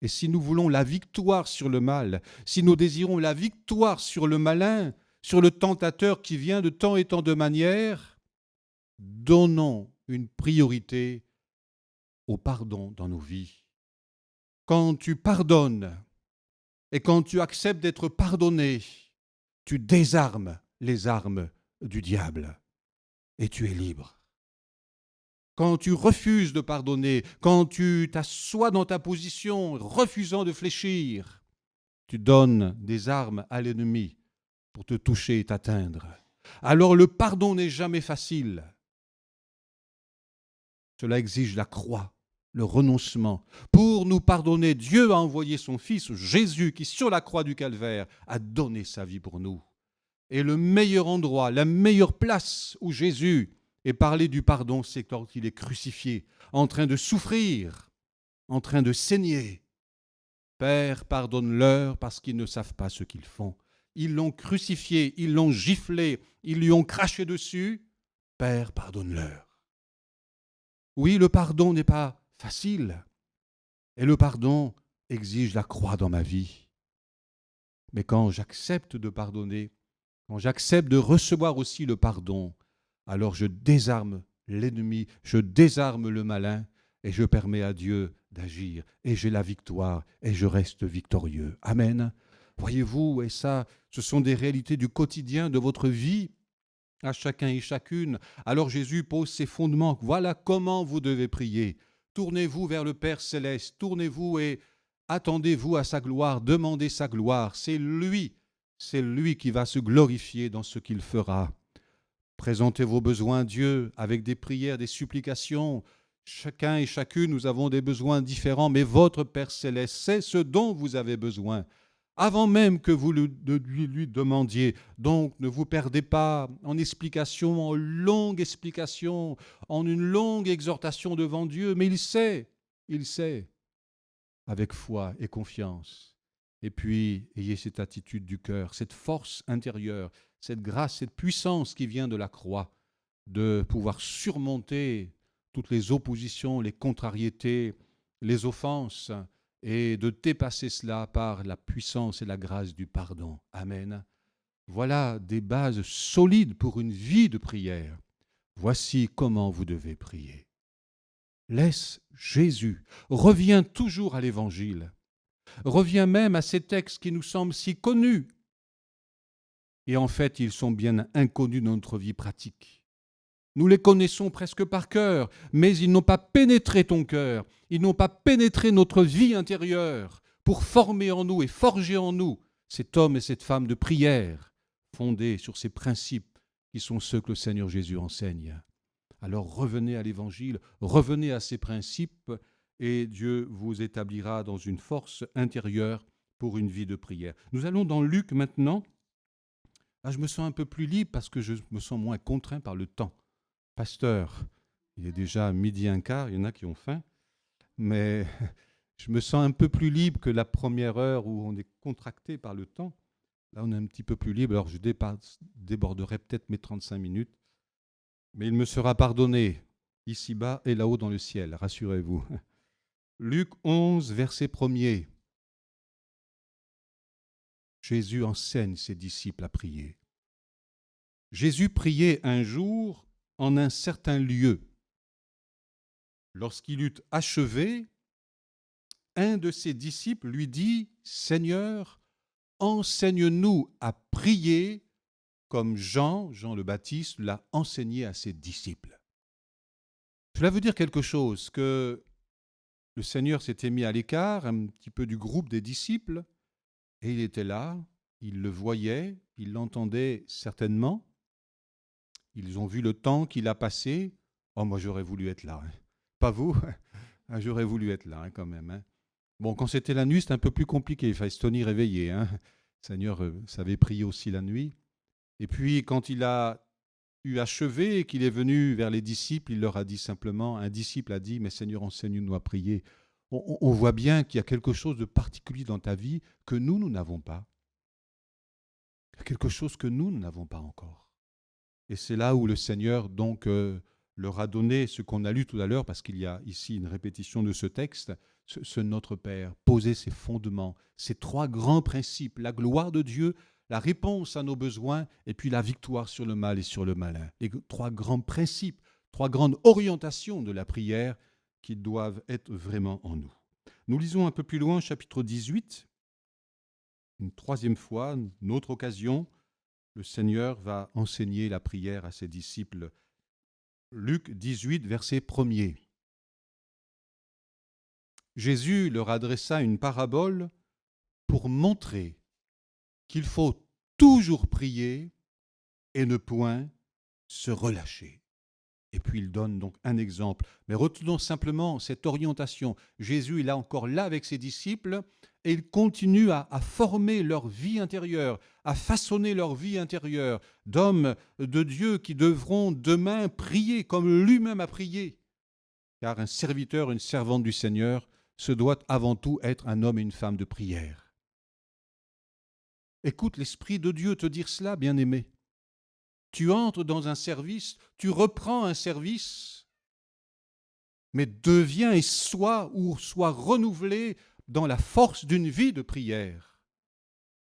Et si nous voulons la victoire sur le mal, si nous désirons la victoire sur le malin, sur le tentateur qui vient de tant et tant de manières, donnons une priorité au pardon dans nos vies. Quand tu pardonnes et quand tu acceptes d'être pardonné, tu désarmes les armes du diable et tu es libre. Quand tu refuses de pardonner, quand tu t'assois dans ta position, refusant de fléchir, tu donnes des armes à l'ennemi pour te toucher et t'atteindre. Alors le pardon n'est jamais facile. Cela exige la croix, le renoncement. Pour nous pardonner, Dieu a envoyé son Fils, Jésus, qui sur la croix du Calvaire a donné sa vie pour nous. Et le meilleur endroit, la meilleure place où Jésus est parlé du pardon, c'est quand il est crucifié, en train de souffrir, en train de saigner. Père, pardonne-leur parce qu'ils ne savent pas ce qu'ils font. Ils l'ont crucifié, ils l'ont giflé, ils lui ont craché dessus. Père, pardonne-leur. Oui, le pardon n'est pas facile. Et le pardon exige la croix dans ma vie. Mais quand j'accepte de pardonner, quand j'accepte de recevoir aussi le pardon, alors je désarme l'ennemi, je désarme le malin et je permets à Dieu d'agir. Et j'ai la victoire et je reste victorieux. Amen. Voyez-vous, et ça, ce sont des réalités du quotidien de votre vie, à chacun et chacune. Alors Jésus pose ses fondements. Voilà comment vous devez prier. Tournez-vous vers le Père céleste, tournez-vous et attendez-vous à sa gloire, demandez sa gloire. C'est lui qui va se glorifier dans ce qu'il fera. Présentez vos besoins à Dieu avec des prières, des supplications. Chacun et chacune, nous avons des besoins différents, mais votre Père céleste sait ce dont vous avez besoin, avant même que vous lui demandiez. Donc, ne vous perdez pas en explications, en longues explications, en une longue exhortation devant Dieu, mais il sait, avec foi et confiance. Et puis, ayez cette attitude du cœur, cette force intérieure, cette grâce, cette puissance qui vient de la croix, de pouvoir surmonter toutes les oppositions, les contrariétés, les offenses, et de dépasser cela par la puissance et la grâce du pardon. Amen. Voilà des bases solides pour une vie de prière. Voici comment vous devez prier. Laisse Jésus, reviens toujours à l'Évangile, reviens même à ces textes qui nous semblent si connus. Et en fait, ils sont bien inconnus dans notre vie pratique. Nous les connaissons presque par cœur, mais ils n'ont pas pénétré ton cœur, ils n'ont pas pénétré notre vie intérieure pour former en nous et forger en nous cet homme et cette femme de prière fondés sur ces principes qui sont ceux que le Seigneur Jésus enseigne. Alors revenez à l'Évangile, revenez à ces principes et Dieu vous établira dans une force intérieure pour une vie de prière. Nous allons dans Luc maintenant, Là, je me sens un peu plus libre parce que je me sens moins contraint par le temps. Pasteur, il est déjà 12h15, il y en a qui ont faim, mais je me sens un peu plus libre que la première heure où on est contracté par le temps. Là, on est un petit peu plus libre, alors je déborderai peut-être mes 35 minutes, mais il me sera pardonné ici-bas et là-haut dans le ciel, rassurez-vous. Luc 11, verset 1er. Jésus enseigne ses disciples à prier. Jésus priait un jour en un certain lieu. Lorsqu'il eut achevé, un de ses disciples lui dit « Seigneur, enseigne-nous à prier comme Jean le Baptiste, l'a enseigné à ses disciples. » Cela veut dire quelque chose, que le Seigneur s'était mis à l'écart un petit peu du groupe des disciples, et il était là, il le voyait, il l'entendait certainement. Ils ont vu le temps qu'il a passé. Oh, moi j'aurais voulu être là. Pas vous? J'aurais voulu être là quand même. Bon, quand c'était la nuit, c'était un peu plus compliqué. Il fallait se tenir éveillé. Le Seigneur savait prier aussi la nuit. Et puis, quand il a eu achevé et qu'il est venu vers les disciples, il leur a dit simplement, un disciple a dit, « Mais Seigneur, enseigne-nous à prier. » On voit bien qu'il y a quelque chose de particulier dans ta vie que nous n'avons pas. Quelque chose que nous n'avons pas encore. Et c'est là où le Seigneur donc leur a donné ce qu'on a lu tout à l'heure, parce qu'il y a ici une répétition de ce texte, ce Notre Père, poser ses fondements, ces trois grands principes, la gloire de Dieu, la réponse à nos besoins, et puis la victoire sur le mal et sur le malin. Les trois grands principes, trois grandes orientations de la prière qui doivent être vraiment en nous. Nous lisons un peu plus loin, chapitre 18, une troisième fois, une autre occasion, le Seigneur va enseigner la prière à ses disciples. Luc 18, verset 1er. Jésus leur adressa une parabole pour montrer qu'il faut toujours prier et ne point se relâcher. Et puis il donne donc un exemple. Mais retenons simplement cette orientation. Jésus il est encore là avec ses disciples et il continue à former leur vie intérieure, à façonner leur vie intérieure d'hommes de Dieu qui devront demain prier comme lui-même a prié. Car un serviteur, une servante du Seigneur, se doit avant tout être un homme et une femme de prière. Écoute l'Esprit de Dieu te dire cela, bien-aimé. Tu entres dans un service, tu reprends un service, mais deviens et sois renouvelé dans la force d'une vie de prière.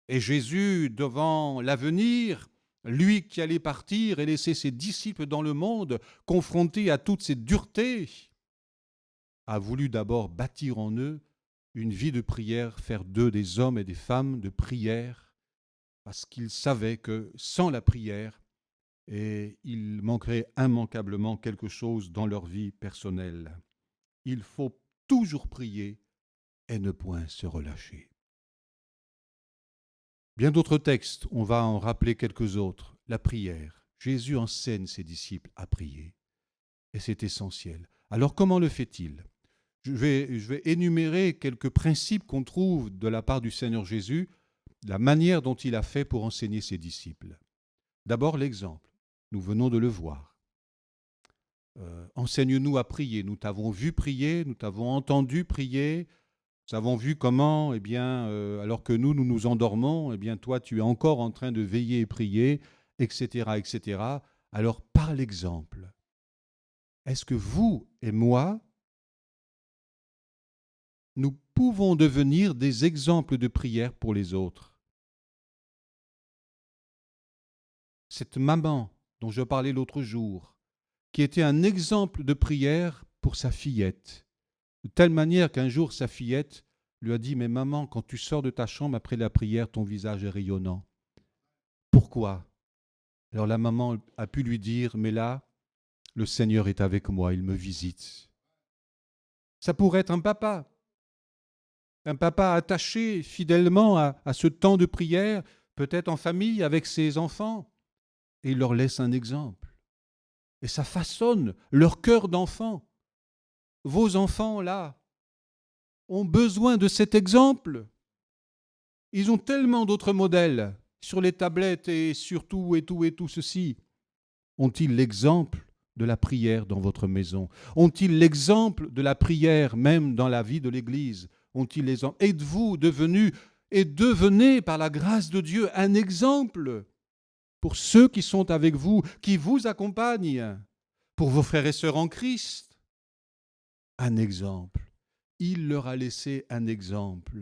Et Jésus, devant l'avenir, lui qui allait partir et laisser ses disciples dans le monde, confrontés à toutes ces duretés, a voulu d'abord bâtir en eux une vie de prière, faire d'eux des hommes et des femmes de prière, parce qu'il savait que sans la prière, il manquerait immanquablement quelque chose dans leur vie personnelle. Il faut toujours prier et ne point se relâcher. Bien d'autres textes, on va en rappeler quelques autres. La prière. Jésus enseigne ses disciples à prier. Et c'est essentiel. Alors comment le fait-il ? Je vais énumérer quelques principes qu'on trouve de la part du Seigneur Jésus, la manière dont il a fait pour enseigner ses disciples. D'abord l'exemple. Nous venons de le voir. Enseigne-nous à prier. Nous t'avons vu prier, nous t'avons entendu prier. Nous avons vu comment, alors que nous nous endormons, toi, tu es encore en train de veiller et prier, etc., etc. Alors, par l'exemple, est-ce que vous et moi, nous pouvons devenir des exemples de prière pour les autres? Cette maman dont je parlais l'autre jour, qui était un exemple de prière pour sa fillette, de telle manière qu'un jour sa fillette lui a dit « Mais maman, quand tu sors de ta chambre après la prière, ton visage est rayonnant. » Pourquoi ? Alors la maman a pu lui dire « Mais là, le Seigneur est avec moi, il me visite. » Ça pourrait être un papa attaché fidèlement à ce temps de prière, peut-être en famille avec ses enfants, et il leur laisse un exemple. Et ça façonne leur cœur d'enfant. Vos enfants, là, ont besoin de cet exemple. Ils ont tellement d'autres modèles sur les tablettes et sur tout ceci? Ont-ils l'exemple de la prière dans votre maison? Ont-ils l'exemple de la prière même dans la vie de l'Église? Ont-ils l'exemple? Êtes-vous devenu et devenez par la grâce de Dieu un exemple pour ceux qui sont avec vous, qui vous accompagnent, pour vos frères et sœurs en Christ? Un exemple. Il leur a laissé un exemple.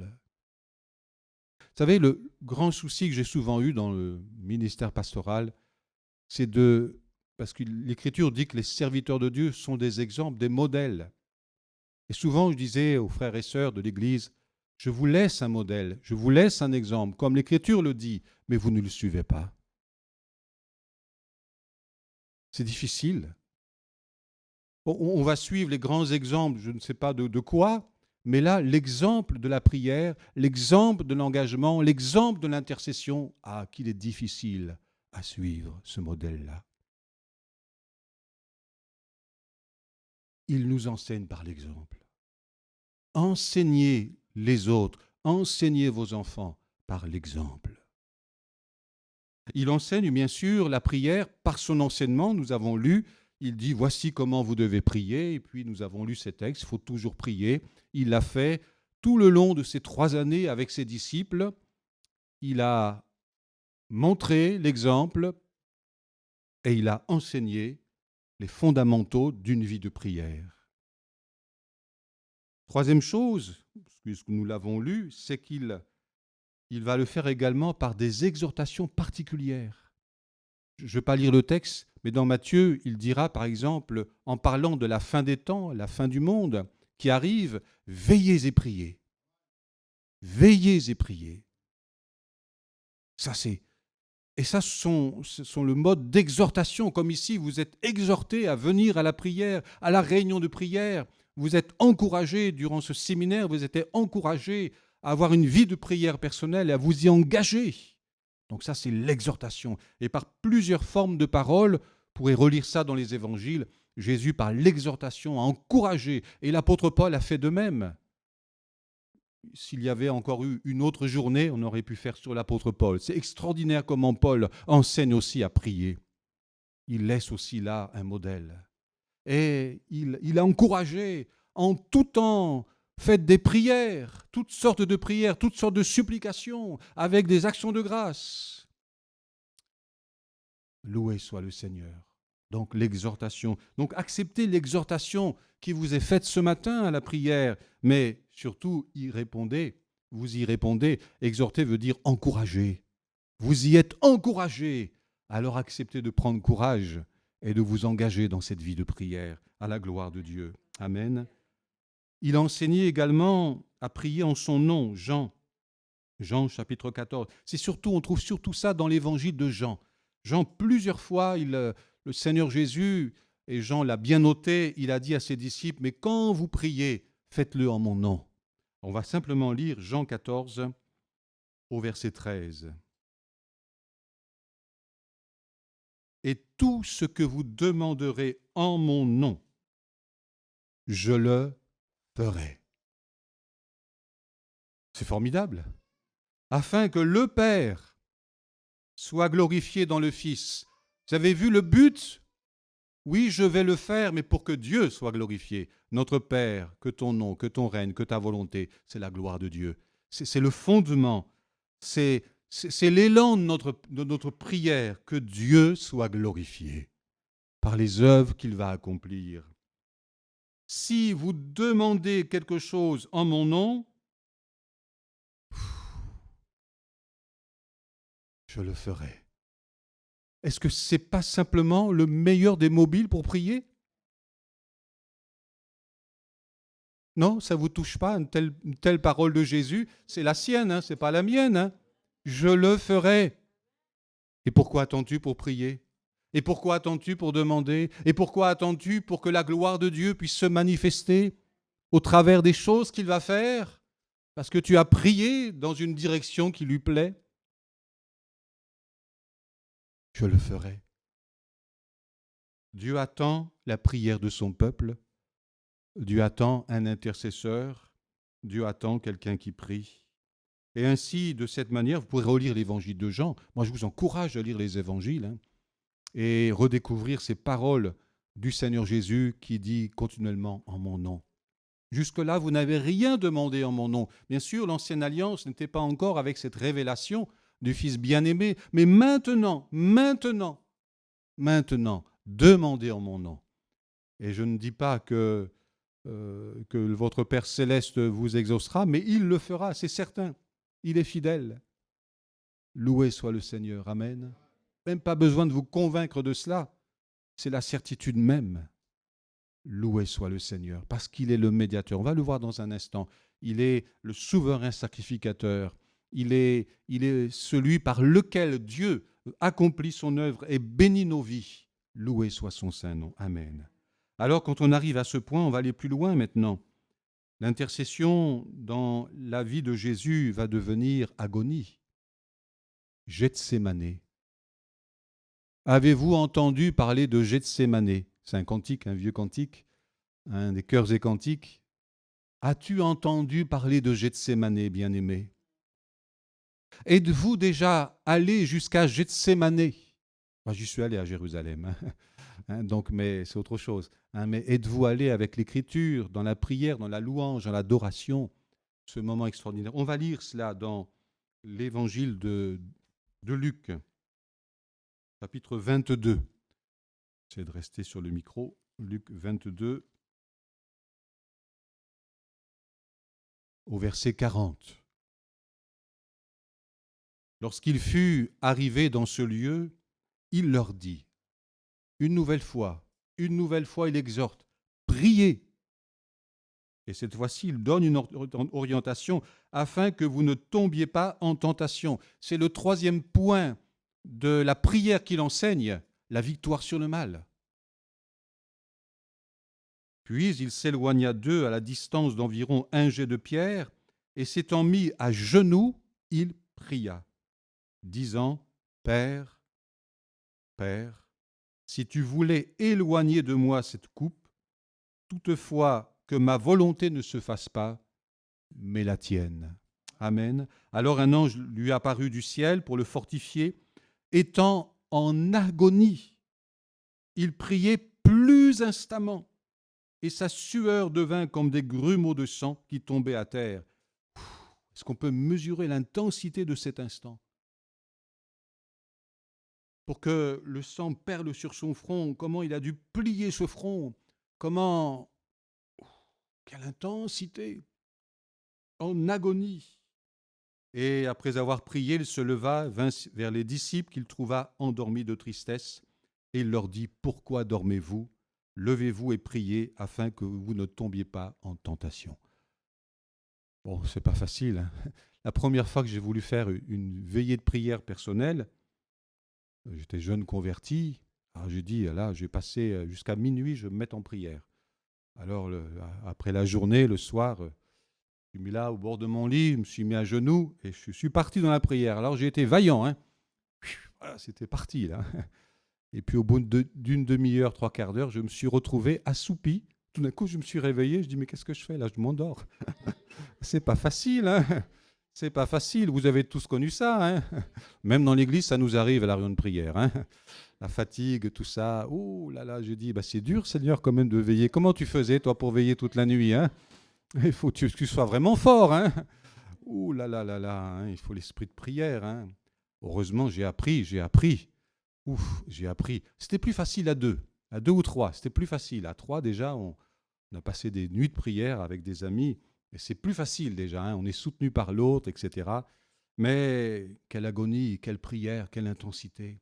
Vous savez, le grand souci que j'ai souvent eu dans le ministère pastoral, c'est parce que l'Écriture dit que les serviteurs de Dieu sont des exemples, des modèles. Et souvent, je disais aux frères et sœurs de l'Église, je vous laisse un modèle, je vous laisse un exemple, comme l'Écriture le dit, mais vous ne le suivez pas. C'est difficile. On va suivre les grands exemples, je ne sais pas de quoi, mais là, l'exemple de la prière, l'exemple de l'engagement, l'exemple de l'intercession, qu'il est difficile à suivre, ce modèle-là. Il nous enseigne par l'exemple. Enseignez les autres, enseignez vos enfants par l'exemple. Il enseigne bien sûr la prière par son enseignement, nous avons lu. Il dit, voici comment vous devez prier. Et puis nous avons lu ces textes, il faut toujours prier. Il l'a fait tout le long de ces 3 années avec ses disciples. Il a montré l'exemple et il a enseigné les fondamentaux d'une vie de prière. Troisième chose, puisque nous l'avons lu, c'est qu'il va le faire également par des exhortations particulières. Je ne vais pas lire le texte, mais dans Matthieu, il dira par exemple, en parlant de la fin des temps, la fin du monde qui arrive, veillez et priez. Veillez et priez. Ça, ce sont le mode d'exhortation. Comme ici, vous êtes exhortés à venir à la prière, à la réunion de prière. Vous êtes encouragés durant ce séminaire, vous êtes encouragés à avoir une vie de prière personnelle et à vous y engager. Donc ça, c'est l'exhortation. Et par plusieurs formes de paroles, vous pourrez relire ça dans les évangiles, Jésus, par l'exhortation, a encouragé. Et l'apôtre Paul a fait de même. S'il y avait encore eu une autre journée, on aurait pu faire sur l'apôtre Paul. C'est extraordinaire comment Paul enseigne aussi à prier. Il laisse aussi là un modèle. Et il a encouragé en tout temps. Faites des prières, toutes sortes de prières, toutes sortes de supplications, avec des actions de grâce. Loué soit le Seigneur. Donc l'exhortation. Donc acceptez l'exhortation qui vous est faite ce matin à la prière, mais surtout y répondez. Vous y répondez. Exhorter veut dire encourager. Vous y êtes encouragé. Alors acceptez de prendre courage et de vous engager dans cette vie de prière à la gloire de Dieu. Amen. Il a enseigné également à prier en son nom, Jean chapitre 14. On trouve surtout ça dans l'évangile de Jean. Jean, plusieurs fois, le Seigneur Jésus, et Jean l'a bien noté, il a dit à ses disciples, mais quand vous priez, faites-le en mon nom. On va simplement lire Jean 14 au verset 13. Et tout ce que vous demanderez en mon nom, je le ferai. C'est formidable. Afin que le Père soit glorifié dans le Fils. Vous avez vu le but? Oui, je vais le faire, mais pour que Dieu soit glorifié. Notre Père, que ton nom, que ton règne, que ta volonté, c'est la gloire de Dieu. C'est le fondement. C'est l'élan de notre prière, que Dieu soit glorifié par les œuvres qu'il va accomplir. Si vous demandez quelque chose en mon nom, je le ferai. Est-ce que ce n'est pas simplement le meilleur des mobiles pour prier? Non, ça ne vous touche pas, une telle parole de Jésus, c'est la sienne, ce n'est pas la mienne. Je le ferai. Et pourquoi attends-tu pour prier? Et pourquoi attends-tu pour demander? Et pourquoi attends-tu pour que la gloire de Dieu puisse se manifester au travers des choses qu'il va faire? Parce que tu as prié dans une direction qui lui plaît? Je le ferai. Dieu attend la prière de son peuple. Dieu attend un intercesseur. Dieu attend quelqu'un qui prie. Et ainsi, de cette manière, vous pourrez relire l'évangile de Jean. Moi, je vous encourage à lire les évangiles et redécouvrir ces paroles du Seigneur Jésus qui dit continuellement en mon nom. Jusque-là, vous n'avez rien demandé en mon nom. Bien sûr, l'ancienne alliance n'était pas encore avec cette révélation du Fils bien-aimé, mais maintenant, demandez en mon nom. Et je ne dis pas que votre Père céleste vous exaucera, mais il le fera, c'est certain. Il est fidèle. Loué soit le Seigneur. Amen. Même pas besoin de vous convaincre de cela. C'est la certitude même. Loué soit le Seigneur, parce qu'il est le médiateur. On va le voir dans un instant. Il est le souverain sacrificateur. Il est celui par lequel Dieu accomplit son œuvre et bénit nos vies. Loué soit son saint nom. Amen. Alors, quand on arrive à ce point, on va aller plus loin maintenant. L'intercession dans la vie de Jésus va devenir agonie. Gethsémané. Avez-vous entendu parler de Gethsémané? C'est un cantique, un vieux cantique, un des chœurs et cantiques. As-tu entendu parler de Gethsémané, bien-aimé? Êtes-vous déjà allé jusqu'à Gethsémané? Moi, j'y suis allé à Jérusalem, donc, mais c'est autre chose. Mais êtes-vous allé avec l'Écriture, dans la prière, dans la louange, dans l'adoration, ce moment extraordinaire? On va lire cela dans l'Évangile de Luc, chapitre 22. J'essaie de rester sur le micro. Luc 22, au verset 40. Lorsqu'il fut arrivé dans ce lieu, il leur dit, une nouvelle fois, il exhorte, priez. Et cette fois-ci, il donne une orientation afin que vous ne tombiez pas en tentation. C'est le troisième point de la prière qu'il enseigne, la victoire sur le mal. Puis il s'éloigna d'eux à la distance d'environ un jet de pierre, et s'étant mis à genoux, il pria, disant, Père, Père, si tu voulais éloigner de moi cette coupe, toutefois que ma volonté ne se fasse pas, mais la tienne. Amen. Alors un ange lui apparut du ciel pour le fortifier. Étant en agonie, il priait plus instamment, et sa sueur devint comme des grumeaux de sang qui tombaient à terre. Est-ce qu'on peut mesurer l'intensité de cet instant? Pour que le sang perle sur son front, comment il a dû plier ce front, comment... Quelle intensité! En agonie. Et après avoir prié, il se leva, vint vers les disciples qu'il trouva endormis de tristesse, et il leur dit, pourquoi dormez-vous? Levez-vous et priez afin que vous ne tombiez pas en tentation. Bon, c'est pas facile. La première fois que j'ai voulu faire une veillée de prière personnelle, j'étais jeune converti, alors j'ai dit, là, je vais passer jusqu'à minuit, je vais me mettre en prière. Alors, après la journée, le soir, je suis mis là au bord de mon lit, je me suis mis à genoux et je suis parti dans la prière. Alors, j'ai été vaillant. Voilà, c'était parti, là. Et puis, au bout d'une demi-heure, 3/4 d'heure, je me suis retrouvé assoupi. Tout d'un coup, je me suis réveillé. Je dis, mais qu'est-ce que je fais là? Je m'endors. C'est pas facile, C'est pas facile. Vous avez tous connu ça, Même dans l'église, ça nous arrive à la réunion de prière, La fatigue, tout ça. Oh là là, je dis, c'est dur, Seigneur, quand même, de veiller. Comment tu faisais, toi, pour veiller toute la nuit, Il faut que tu sois vraiment fort, Oh là là là là, il faut l'esprit de prière, Heureusement, j'ai appris. J'ai appris. C'était plus facile à deux ou trois. C'était plus facile. À trois, déjà, on a passé des nuits de prière avec des amis. Et c'est plus facile déjà. On est soutenu par l'autre, etc. Mais quelle agonie, quelle prière, quelle intensité.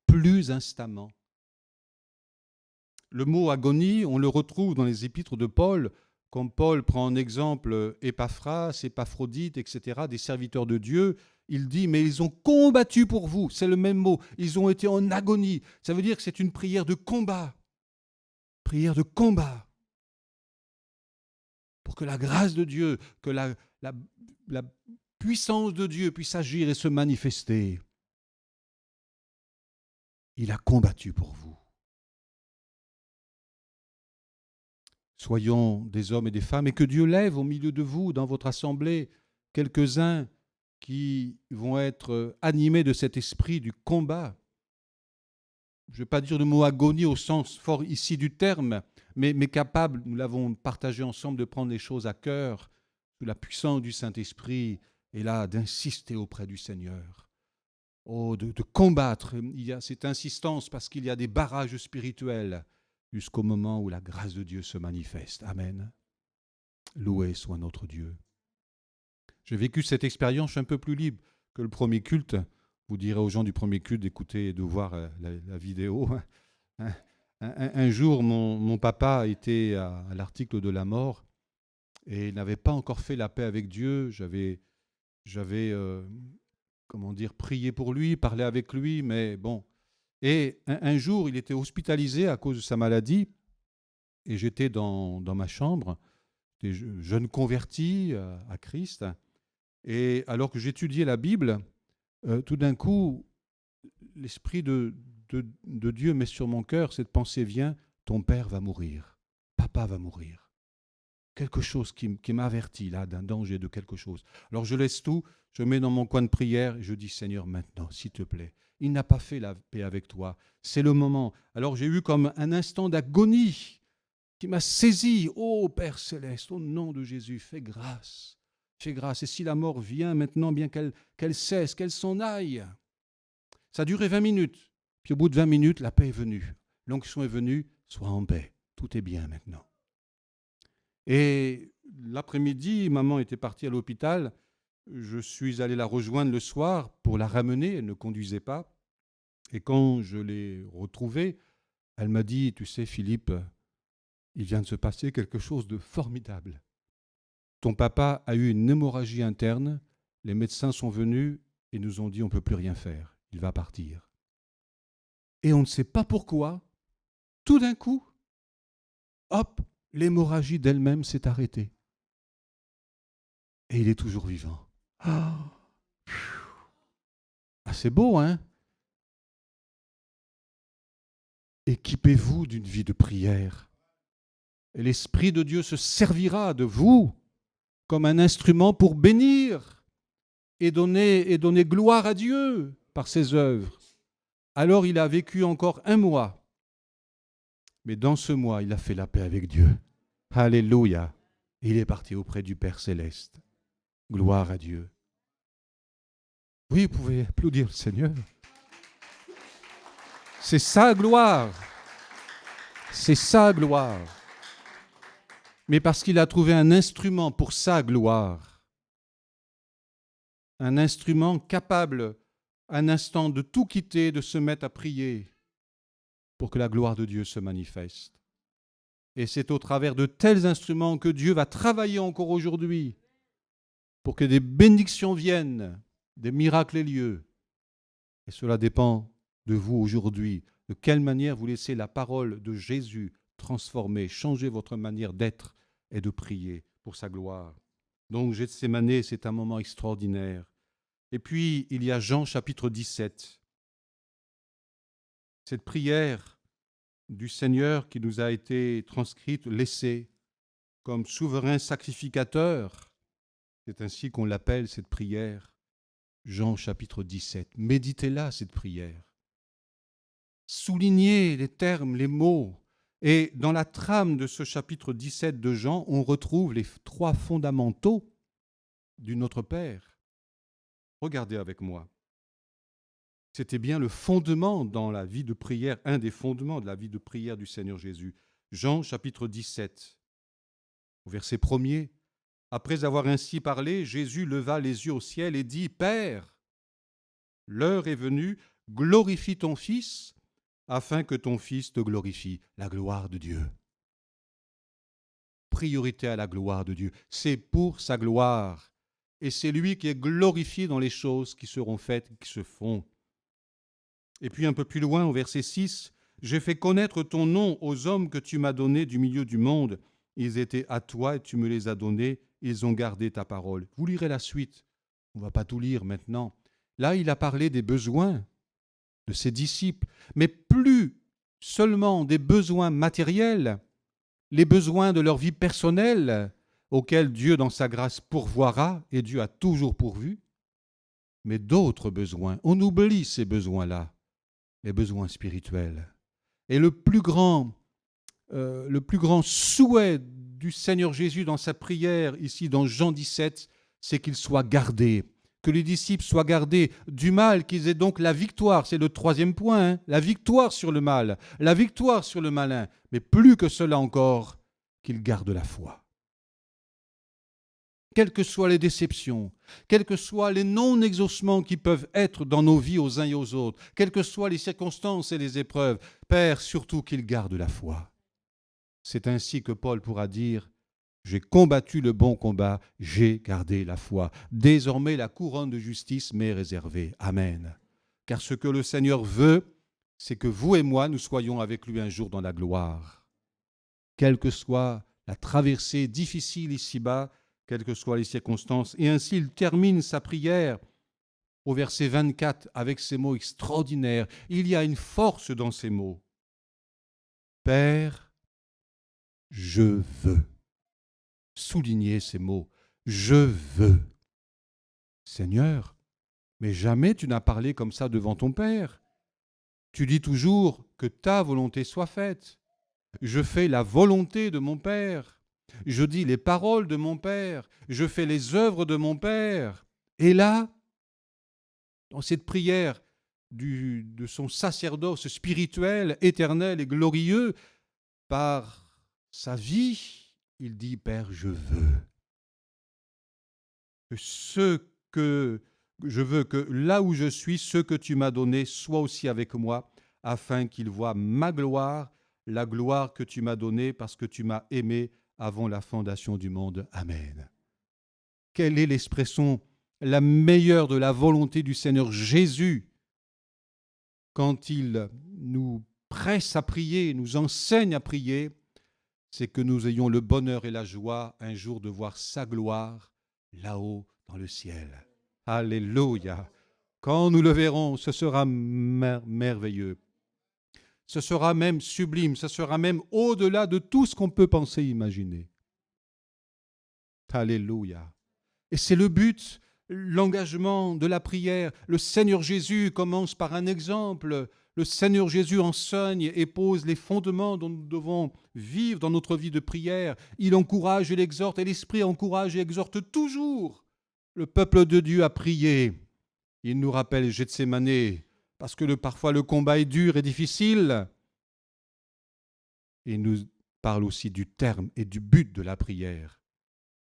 Plus instamment. Le mot agonie, on le retrouve dans les épîtres de Paul, comme Paul prend en exemple Épaphras, Épaphrodite, etc., des serviteurs de Dieu. Il dit, mais ils ont combattu pour vous. C'est le même mot. Ils ont été en agonie. Ça veut dire que c'est une prière de combat. Prière de combat. Pour que la grâce de Dieu, que la puissance de Dieu puisse agir et se manifester. Il a combattu pour vous. Soyons des hommes et des femmes et que Dieu lève au milieu de vous, dans votre assemblée, quelques-uns qui vont être animés de cet esprit du combat. Je ne vais pas dire le mot agonie au sens fort ici du terme, mais capables, nous l'avons partagé ensemble, de prendre les choses à cœur, sous la puissance du Saint-Esprit, et là, d'insister auprès du Seigneur. Oh, de combattre. Il y a cette insistance parce qu'il y a des barrages spirituels jusqu'au moment où la grâce de Dieu se manifeste. Amen. Loué soit notre Dieu. J'ai vécu cette expérience, je suis un peu plus libre que le premier culte. Vous direz aux gens du premier culte d'écouter et de voir la vidéo. Un jour, mon papa était à l'article de la mort et il n'avait pas encore fait la paix avec Dieu. J'avais prié pour lui, parlé avec lui, mais bon. Et un jour, il était hospitalisé à cause de sa maladie et j'étais dans ma chambre, j'étais jeune converti à Christ. Et alors que j'étudiais la Bible, tout d'un coup, l'Esprit de Dieu met sur mon cœur, cette pensée vient, ton père va mourir, papa va mourir. Quelque chose qui m'avertit là d'un danger, de quelque chose. Alors je laisse tout, je mets dans mon coin de prière et je dis, Seigneur, maintenant, s'il te plaît, il n'a pas fait la paix avec toi, c'est le moment. Alors j'ai eu comme un instant d'agonie qui m'a saisi. Oh Père Céleste, au nom de Jésus, fais grâce. Fais grâce. Et si la mort vient maintenant, bien qu'elle cesse, qu'elle s'en aille. Ça a duré 20 minutes. Puis au bout de 20 minutes, la paix est venue. L'onction est venue, sois en paix. Tout est bien maintenant. Et l'après-midi, maman était partie à l'hôpital. Je suis allé la rejoindre le soir pour la ramener. Elle ne conduisait pas. Et quand je l'ai retrouvée, elle m'a dit, tu sais Philippe, il vient de se passer quelque chose de formidable. Ton papa a eu une hémorragie interne, les médecins sont venus et nous ont dit on ne peut plus rien faire, il va partir. Et on ne sait pas pourquoi, tout d'un coup, hop, l'hémorragie d'elle-même s'est arrêtée. Et il est toujours vivant. Ah, c'est beau, hein? Équipez-vous d'une vie de prière. Et l'Esprit de Dieu se servira de vous comme un instrument pour bénir et donner gloire à Dieu par ses œuvres. Alors il a vécu encore 1 mois. Mais dans ce mois, il a fait la paix avec Dieu. Alléluia. Il est parti auprès du Père Céleste. Gloire à Dieu. Oui, vous pouvez applaudir le Seigneur. C'est sa gloire. C'est sa gloire. Mais parce qu'il a trouvé un instrument pour sa gloire. Un instrument capable, un instant, de tout quitter, de se mettre à prier pour que la gloire de Dieu se manifeste. Et c'est au travers de tels instruments que Dieu va travailler encore aujourd'hui pour que des bénédictions viennent, des miracles aient lieu. Et cela dépend de vous aujourd'hui. De quelle manière vous laissez la parole de Jésus transformer, changer votre manière d'être et de prier pour sa gloire. Donc Gethsémanée, c'est un moment extraordinaire. Et puis, il y a Jean chapitre 17. Cette prière du Seigneur qui nous a été transcrite, laissée comme souverain sacrificateur. C'est ainsi qu'on l'appelle, cette prière. Jean chapitre 17. Méditez-la, cette prière. Soulignez les termes, les mots. Et dans la trame de ce chapitre 17 de Jean, on retrouve les 3 fondamentaux du Notre Père. Regardez avec moi. C'était bien le fondement dans la vie de prière, un des fondements de la vie de prière du Seigneur Jésus. Jean chapitre 17, au verset 1er. Après avoir ainsi parlé, Jésus leva les yeux au ciel et dit, « Père, l'heure est venue, glorifie ton Fils, afin que ton Fils te glorifie. » La gloire de Dieu. Priorité à la gloire de Dieu. C'est pour sa gloire. Et c'est lui qui est glorifié dans les choses qui seront faites, qui se font. Et puis un peu plus loin, au verset 6, « J'ai fait connaître ton nom aux hommes que tu m'as donnés du milieu du monde. Ils étaient à toi et tu me les as donnés. Ils ont gardé ta parole. » Vous lirez la suite. On ne va pas tout lire maintenant. Là, il a parlé des besoins de ses disciples, mais plus seulement des besoins matériels, les besoins de leur vie personnelle, auxquels Dieu dans sa grâce pourvoira, et Dieu a toujours pourvu, mais d'autres besoins. On oublie ces besoins-là, les besoins spirituels. Et le plus grand souhait du Seigneur Jésus dans sa prière, ici dans Jean 17, c'est qu'il soit gardé, que les disciples soient gardés du mal, qu'ils aient donc la victoire. C'est le troisième point, hein, la victoire sur le mal, la victoire sur le malin. Mais plus que cela encore, qu'ils gardent la foi. Quelles que soient les déceptions, quels que soient les non-exaucements qui peuvent être dans nos vies aux uns et aux autres, quelles que soient les circonstances et les épreuves, Père, surtout qu'ils gardent la foi. C'est ainsi que Paul pourra dire « J'ai combattu le bon combat, j'ai gardé la foi. Désormais, la couronne de justice m'est réservée. Amen. » Car ce que le Seigneur veut, c'est que vous et moi, nous soyons avec lui un jour dans la gloire. Quelle que soit la traversée difficile ici-bas, quelles que soient les circonstances. Et ainsi, il termine sa prière au verset 24 avec ces mots extraordinaires. Il y a une force dans ces mots. Père, je veux. Soulignez ces mots. Je veux. Seigneur, mais jamais tu n'as parlé comme ça devant ton Père. Tu dis toujours que ta volonté soit faite. Je fais la volonté de mon Père. Je dis les paroles de mon Père. Je fais les œuvres de mon Père. Et là, dans cette prière de son sacerdoce spirituel, éternel et glorieux, par sa vie, il dit, Père, je veux que là où je suis, ce que tu m'as donné soit aussi avec moi, afin qu'il voie ma gloire, la gloire que tu m'as donnée parce que tu m'as aimé avant la fondation du monde. Amen. Quelle est l'expression la meilleure de la volonté du Seigneur Jésus quand il nous presse à prier, nous enseigne à prier, c'est que nous ayons le bonheur et la joie un jour de voir sa gloire là-haut dans le ciel. Alléluia. Quand nous le verrons, ce sera merveilleux. Ce sera même sublime, ce sera même au-delà de tout ce qu'on peut penser et imaginer. Alléluia. Et c'est le but, l'engagement de la prière. Le Seigneur Jésus commence par un exemple. Le Seigneur Jésus enseigne et pose les fondements dont nous devons vivre dans notre vie de prière. Il encourage et l'exhorte, et l'Esprit encourage et exhorte toujours le peuple de Dieu à prier. Il nous rappelle Gethsémanée, parce que parfois le combat est dur et difficile. Et il nous parle aussi du terme et du but de la prière.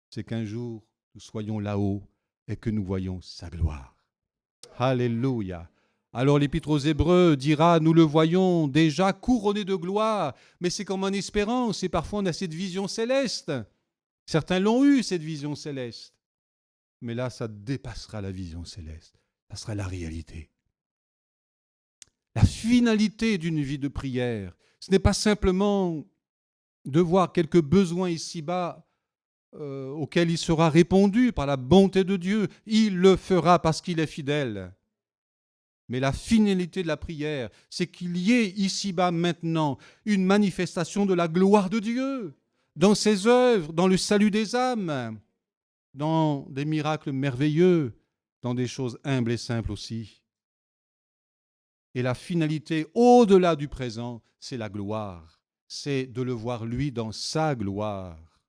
C'est qu'un jour, nous soyons là-haut et que nous voyons sa gloire. Alléluia. Alors l'Épître aux Hébreux dira, nous le voyons déjà couronné de gloire, mais c'est comme en espérance, et parfois on a cette vision céleste. Certains l'ont eu, cette vision céleste. Mais là, ça dépassera la vision céleste. Ça sera la réalité. La finalité d'une vie de prière, ce n'est pas simplement de voir quelques besoins ici-bas auxquels il sera répondu par la bonté de Dieu. Il le fera parce qu'il est fidèle. Mais la finalité de la prière, c'est qu'il y ait ici-bas maintenant une manifestation de la gloire de Dieu dans ses œuvres, dans le salut des âmes, dans des miracles merveilleux, dans des choses humbles et simples aussi. Et la finalité, au-delà du présent, c'est la gloire. C'est de le voir, lui, dans sa gloire,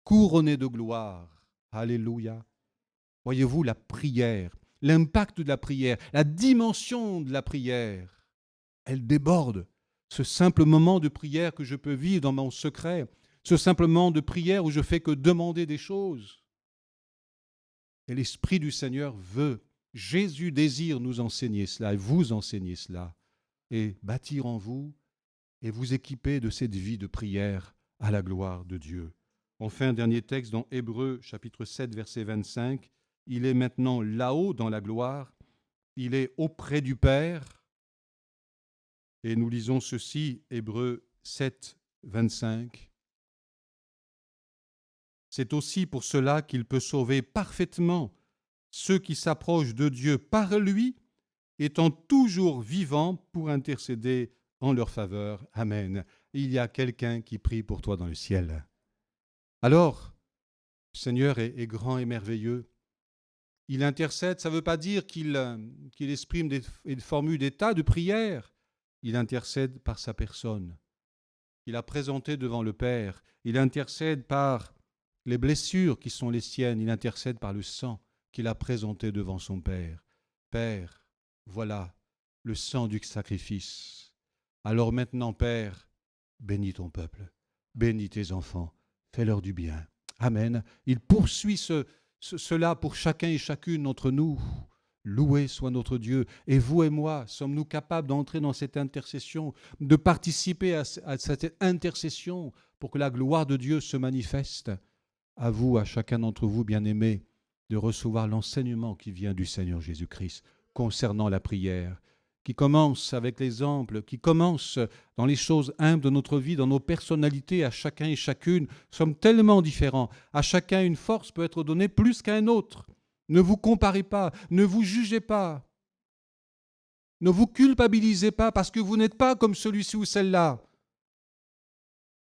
couronné de gloire. Alléluia. Voyez-vous, la prière, l'impact de la prière, la dimension de la prière, elle déborde ce simple moment de prière que je peux vivre dans mon secret, ce simple moment de prière où je fais que demander des choses. Et l'Esprit du Seigneur veut, Jésus désire nous enseigner cela et vous enseigner cela et bâtir en vous et vous équiper de cette vie de prière à la gloire de Dieu. Enfin, dernier texte dans Hébreux chapitre 7, verset 25. Il est maintenant là-haut dans la gloire, il est auprès du Père. Et nous lisons ceci, Hébreux 7, 25. C'est aussi pour cela qu'il peut sauver parfaitement ceux qui s'approchent de Dieu par lui, étant toujours vivants pour intercéder en leur faveur. Amen. Il y a quelqu'un qui prie pour toi dans le ciel. Alors, Seigneur est grand et merveilleux. Il intercède, ça ne veut pas dire qu'il exprime et formule des tas de prières. Il intercède par sa personne. Il a présenté devant le Père. Il intercède par les blessures qui sont les siennes. Il intercède par le sang qu'il a présenté devant son Père. Père, voilà le sang du sacrifice. Alors maintenant, Père, bénis ton peuple, bénis tes enfants, fais-leur du bien. Amen. Il poursuit cela pour chacun et chacune d'entre nous. Loué soit notre Dieu. Et vous et moi, sommes-nous capables d'entrer dans cette intercession, de participer à cette intercession pour que la gloire de Dieu se manifeste? À vous, à chacun d'entre vous, bien-aimés, de recevoir l'enseignement qui vient du Seigneur Jésus-Christ concernant la prière, qui commence avec l'exemple, qui commence dans les choses humbles de notre vie, dans nos personnalités, à chacun et chacune. Nous sommes tellement différents. À chacun, une force peut être donnée plus qu'à un autre. Ne vous comparez pas, ne vous jugez pas. Ne vous culpabilisez pas parce que vous n'êtes pas comme celui-ci ou celle-là.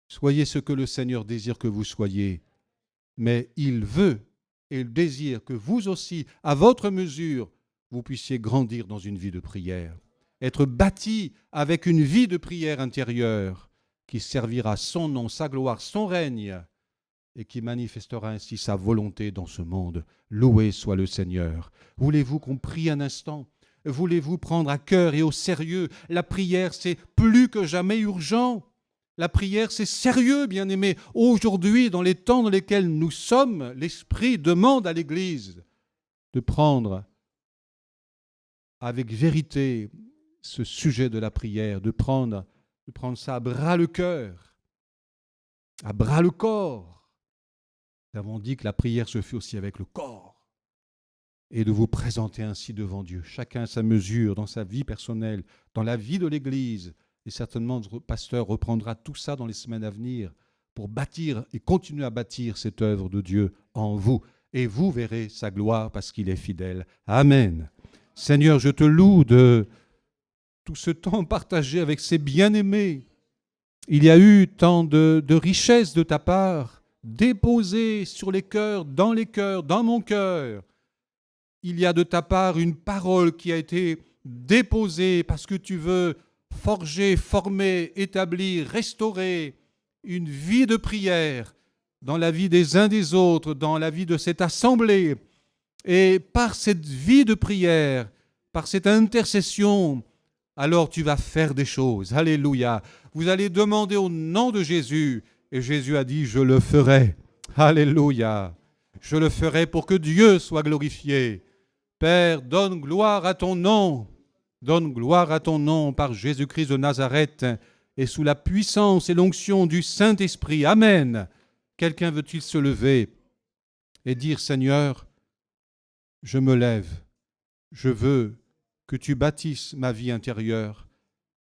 Soyez ce que le Seigneur désire que vous soyez. Mais il veut et il désire que vous aussi, à votre mesure, vous puissiez grandir dans une vie de prière, être bâti avec une vie de prière intérieure qui servira son nom, sa gloire, son règne et qui manifestera ainsi sa volonté dans ce monde. Loué soit le Seigneur. Voulez-vous qu'on prie un instant? Voulez-vous prendre à cœur et au sérieux? La prière, c'est plus que jamais urgent. La prière, c'est sérieux, bien-aimés. Aujourd'hui, dans les temps dans lesquels nous sommes, l'Esprit demande à l'Église de prendre avec vérité ce sujet de la prière, de prendre ça à bras le cœur, à bras le corps. Nous avons dit que la prière se fait aussi avec le corps. Et de vous présenter ainsi devant Dieu, chacun à sa mesure, dans sa vie personnelle, dans la vie de l'Église. Et certainement, notre pasteur reprendra tout ça dans les semaines à venir pour bâtir et continuer à bâtir cette œuvre de Dieu en vous. Et vous verrez sa gloire parce qu'il est fidèle. Amen. Seigneur, je te loue de tout ce temps partagé avec ces bien-aimés. Il y a eu tant de richesses de ta part, déposées sur les cœurs, dans mon cœur. Il y a de ta part une parole qui a été déposée parce que tu veux forger, former, établir, restaurer une vie de prière dans la vie des uns des autres, dans la vie de cette assemblée. Et par cette vie de prière, par cette intercession, alors tu vas faire des choses. Alléluia. Vous allez demander au nom de Jésus. Et Jésus a dit, je le ferai. Alléluia. Je le ferai pour que Dieu soit glorifié. Père, donne gloire à ton nom. Donne gloire à ton nom par Jésus-Christ de Nazareth et sous la puissance et l'onction du Saint-Esprit. Amen. Quelqu'un veut-il se lever et dire, Seigneur, je me lève, je veux que tu bâtisses ma vie intérieure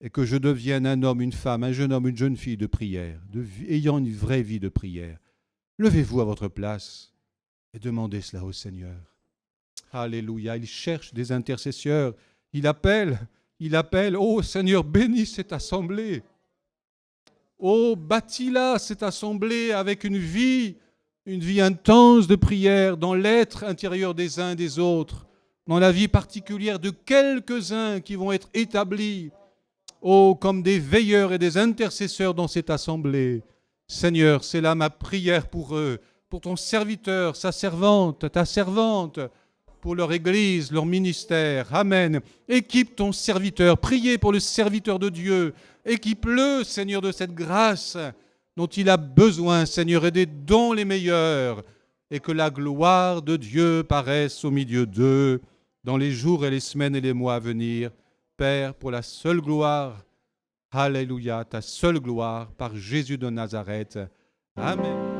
et que je devienne un homme, une femme, un jeune homme, une jeune fille de prière, ayant une vraie vie de prière. Levez-vous à votre place et demandez cela au Seigneur. Alléluia, il cherche des intercesseurs, il appelle, oh Seigneur, bénis cette assemblée. Oh, bâtis-la, cette assemblée, avec une vie intense de prière dans l'être intérieur des uns et des autres, dans la vie particulière de quelques-uns qui vont être établis, oh, comme des veilleurs et des intercesseurs dans cette assemblée. Seigneur, c'est là ma prière pour eux, pour ton serviteur, sa servante, ta servante, pour leur Église, leur ministère. Amen. Équipe ton serviteur. Priez pour le serviteur de Dieu. Équipe-le, Seigneur, de cette grâce dont il a besoin, Seigneur, et des dons les meilleurs, et que la gloire de Dieu paraisse au milieu d'eux dans les jours et les semaines et les mois à venir. Père, pour la seule gloire, alléluia, ta seule gloire, par Jésus de Nazareth. Amen.